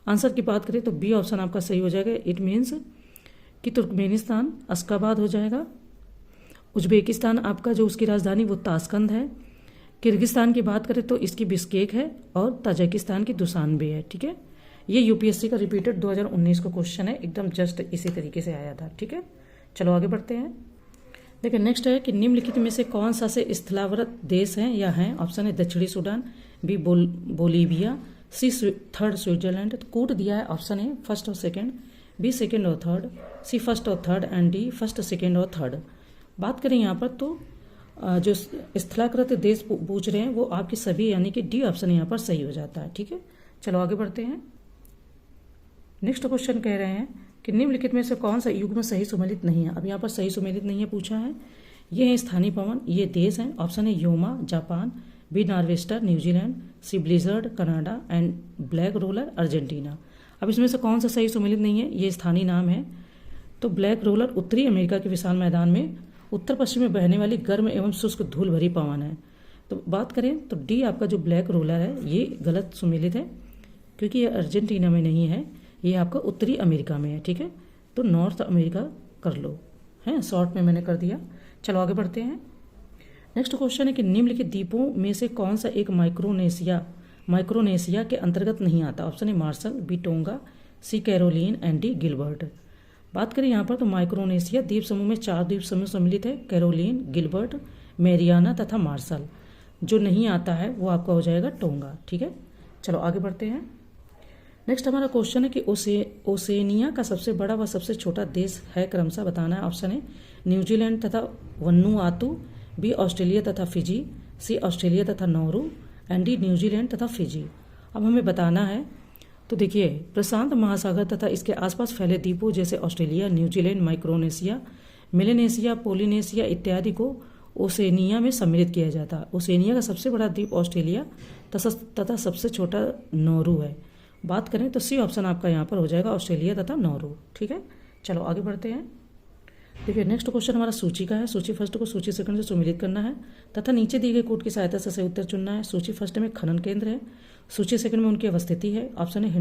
[SPEAKER 1] आंसर की बात करें तो बी ऑप्शन आपका सही हो जाएगा। इट मीन्स कि तुर्कमेनिस्तान अस्काबाद हो जाएगा, उज्बेकिस्तान आपका जो उसकी राजधानी वो ताशकंद है, किर्गिस्तान की बात करें तो इसकी बिश्केक है और ताजिकिस्तान की दुशांबे है। ठीक है, ये यूपीएससी का रिपीटेड 2019 का क्वेश्चन है, एकदम जस्ट इसी तरीके से आया था। ठीक है, चलो आगे बढ़ते हैं। देखिए नेक्स्ट है कि निम्नलिखित में से कौन सा से स्थलावृत देश है या हैं। ऑप्शन है दक्षिणी सूडान, बी बोलीविया, सी थर्ड स्विट्जरलैंड। तो कोड दिया है, ऑप्शन है फर्स्ट और सेकंड, बी सेकंड और थर्ड, सी फर्स्ट और third, and D first, second और थर्ड। बात करें यहाँ पर तो जो स्थलाकृत देश पूछ रहे हैं वो आपके सभी, यानी कि डी ऑप्शन यहाँ पर सही हो जाता है। ठीक है, चलो आगे बढ़ते हैं। नेक्स्ट क्वेश्चन कह रहे हैं कि निम्नलिखित में से कौन सा युग्म सही सुमेलित नहीं है। अब यहाँ पर सही सुमेलित नहीं है पूछा है। ये है स्थानीय पवन, ये देश हैं। ऑप्शन है Yoma Japan, B nor'wester New Zealand, C blizzard Canada, and black roller Argentina. अब इसमें से कौन सा सही सुमेलित नहीं है, ये स्थानीय नाम है। तो ब्लैक रोलर उत्तरी अमेरिका के विशाल मैदान में उत्तर पश्चिम में बहने वाली गर्म एवं शुष्क धूल भरी पवन है। तो बात करें तो डी आपका जो ब्लैक रोलर है ये गलत सुमेलित है, क्योंकि ये अर्जेंटीना में नहीं है, ये आपका उत्तरी अमेरिका में है। ठीक है, तो नॉर्थ अमेरिका कर लो, है शॉर्ट में मैंने कर दिया। चलो आगे बढ़ते हैं। नेक्स्ट क्वेश्चन है कि निम्नलिखित द्वीपों में से कौन सा एक माइक्रोनेशिया के अंतर्गत नहीं आता। ऑप्शन है Marshall, B Tonga, C Caroline, and D Gilbert. बात करें यहाँ पर तो माइक्रोनेशिया द्वीप समूह में 4 द्वीप समूह सम्मिलित है, कैरोलिन, गिलबर्ट, मैरियाना तथा मार्शल। जो नहीं आता है वो आपका हो जाएगा टोंगा। ठीक है, चलो आगे बढ़ते हैं। नेक्स्ट हमारा क्वेश्चन है कि ओसेनिया का सबसे बड़ा व सबसे छोटा देश है, क्रमशः बताना है। ऑप्शन है न्यूजीलैंड तथा वन्नुआतु, बी ऑस्ट्रेलिया तथा फिजी, सी ऑस्ट्रेलिया तथा नौरू, एंड डी न्यूजीलैंड तथा फिजी। अब हमें बताना है, तो देखिए प्रशांत महासागर तथा इसके आसपास फैले द्वीपों जैसे Australia, New Zealand, Micronesia, Melanesia, Polynesia इत्यादि को ओसेनिया में सम्मिलित किया जाता है। ओसेनिया का सबसे बड़ा द्वीप ऑस्ट्रेलिया तथा सबसे छोटा नौरू है। बात करें तो सी ऑप्शन आपका यहाँ पर हो जाएगा, ऑस्ट्रेलिया तथा नौरू। ठीक है, चलो आगे बढ़ते हैं। देखिए नेक्स्ट क्वेश्चन हमारा सूची का है। सूची फर्स्ट को सूची सेकंड से सुमेलित करना है तथा नीचे दी गई कोड की सहायता से सही उत्तर चुनना है। सूची फर्स्ट में खनन केंद्र है, सूची सेकंड में उनकी अवस्थिति है। ऑप्शन है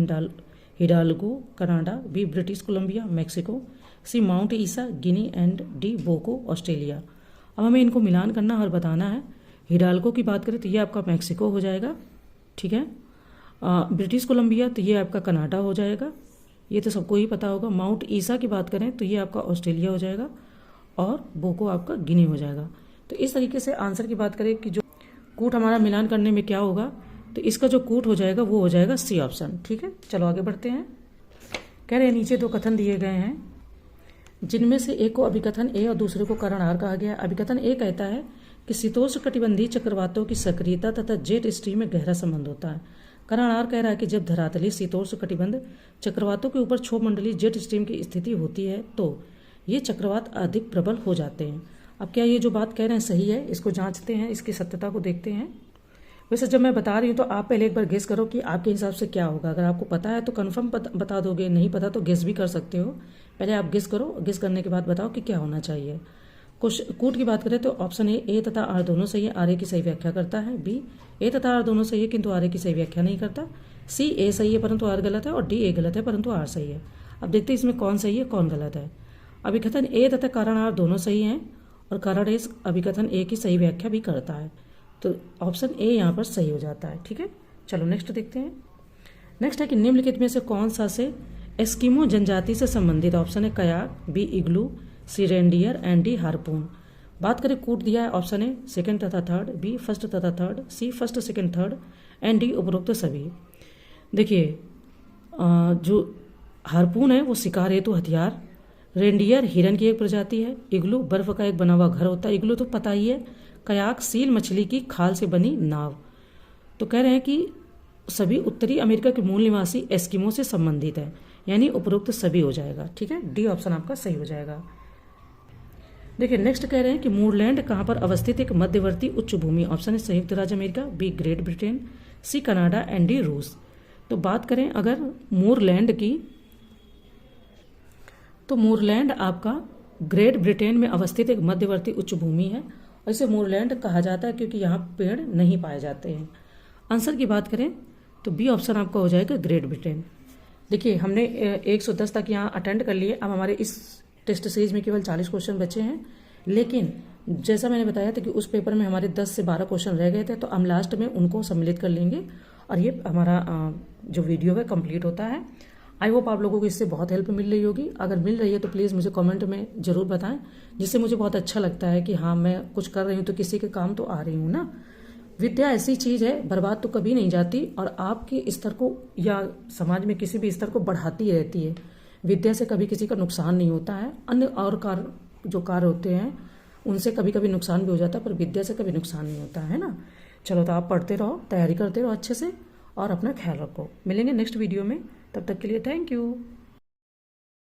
[SPEAKER 1] Hidalgo Canada, B British Columbia Mexico, C Mount Isa Guinea, and D बोको ऑस्ट्रेलिया। अब हमें इनको मिलान करना और बताना है। हिडाल्गो की बात करें तो ये आपका मैक्सिको हो जाएगा। ठीक है, ब्रिटिश कोलंबिया तो ये आपका कनाडा हो जाएगा, ये तो सबको ही पता होगा। माउंट ईसा की बात करें तो ये आपका ऑस्ट्रेलिया हो जाएगा और बोको आपका गिनी हो जाएगा। तो इस तरीके से आंसर की बात करें कि जो कूट हमारा मिलान करने में क्या होगा, तो इसका जो कूट हो जाएगा वो हो जाएगा सी ऑप्शन। ठीक है, चलो आगे बढ़ते हैं। कह रहे हैं नीचे दो कथन दिए गए हैं, जिनमें से एक को अभिकथन ए और दूसरे को कारण आर कहा गया है। अभिकथन ए कहता है कि शीतोष्णकटिबंधीय चक्रवातों की सक्रियता तथा जेट स्ट्रीम में गहरा संबंध होता है। कारण आर कह रहा है कि जब धरातलीय शीतोष्णकटिबंध चक्रवातों के ऊपर क्षोभमंडलीय जेट स्ट्रीम की स्थिति होती है तो ये चक्रवात अधिक प्रबल हो जाते हैं। अब क्या ये जो बात कह रहे हैं सही है, इसको जांचते हैं, इसकी सत्यता को देखते हैं। वैसे जब मैं बता रही हूँ तो आप पहले एक बार गेस करो कि आपके हिसाब से क्या होगा। अगर आपको पता है तो कंफर्म बता दोगे, नहीं पता तो गेस भी कर सकते हो। पहले आप गेस करो, गेस करने के बाद बताओ कि क्या होना चाहिए। कूट की बात करें तो ऑप्शन ए तथा आर दोनों सही है, आर ए की सही व्याख्या करता है। बी ए तथा आर दोनों सही है किंतु आर ए की सही व्याख्या नहीं करता। सी ए सही है परंतु आर गलत है, और डी ए गलत है परंतु आर सही है। अब देखते हैं इसमें कौन सही है कौन गलत है। अभिकथन ए तथा कारण आर दोनों सही हैं और कारण ए अभिकथन ए की सही व्याख्या भी करता है, तो ऑप्शन ए यहाँ पर सही हो जाता है। ठीक है, चलो नेक्स्ट देखते हैं। नेक्स्ट है कि निम्नलिखित में से कौन सा से एस्किमो जनजाति से संबंधित। ऑप्शन है kayak, B igloo, C reindeer and D harpoon. बात करें कूट दिया है, ऑप्शन ए सेकंड तथा थर्ड, बी फर्स्ट तथा third, C first second third and D उपरोक्त सभी। देखिए जो हार्पून है वो शिकार हेतु हथियार, रेंडियर हिरन की एक प्रजाति है, इग्लू बर्फ का एक बना हुआ घर होता है, इग्लू तो पता ही है, कयाक सील मछली की खाल से बनी नाव। तो कह रहे हैं कि सभी उत्तरी अमेरिका के मूल निवासी एस्किमो से संबंधित है, यानी उपरोक्त सभी हो जाएगा। ठीक है, डी ऑप्शन आपका सही हो जाएगा। देखिए नेक्स्ट कह रहे हैं कि मूरलैंड कहाँ पर अवस्थित एक मध्यवर्ती उच्च भूमि। ऑप्शन है संयुक्त राज्य America, B Great Britain, C Canada and D रूस। तो बात करें अगर मूरलैंड की, तो मूरलैंड आपका ग्रेट ब्रिटेन में अवस्थित एक मध्यवर्ती उच्च भूमि है और इसे मूरलैंड कहा जाता है क्योंकि यहाँ पेड़ नहीं पाए जाते हैं। आंसर की बात करें तो बी ऑप्शन आपका हो जाएगा ग्रेट ब्रिटेन। देखिए हमने 110 तक यहाँ अटेंड कर लिए, अब हमारे इस टेस्ट सीरीज में केवल 40 क्वेश्चन बचे हैं, लेकिन जैसा मैंने बताया था कि उस पेपर में हमारे 10 से 12 क्वेश्चन रह गए थे, तो हम लास्ट में उनको सम्मिलित कर लेंगे और ये हमारा जो वीडियो है कंप्लीट होता है। आई होप आप लोगों को इससे बहुत हेल्प मिल रही होगी। अगर मिल रही है तो प्लीज़ मुझे कमेंट में ज़रूर बताएं, जिससे मुझे बहुत अच्छा लगता है कि हाँ मैं कुछ कर रही हूँ तो किसी के काम तो आ रही हूँ ना। विद्या ऐसी चीज़ है, बर्बाद तो कभी नहीं जाती और आपके स्तर को या समाज में किसी भी स्तर को बढ़ाती रहती है। विद्या से कभी किसी का नुकसान नहीं होता है। अन्य और जो कार्य होते हैं उनसे कभी कभी नुकसान भी हो जाता है, पर विद्या से कभी नुकसान नहीं होता है ना। चलो तो आप पढ़ते रहो, तैयारी करते रहो अच्छे से और अपना ख्याल रखो। मिलेंगे नेक्स्ट वीडियो में, तब तक के लिए थैंक यू।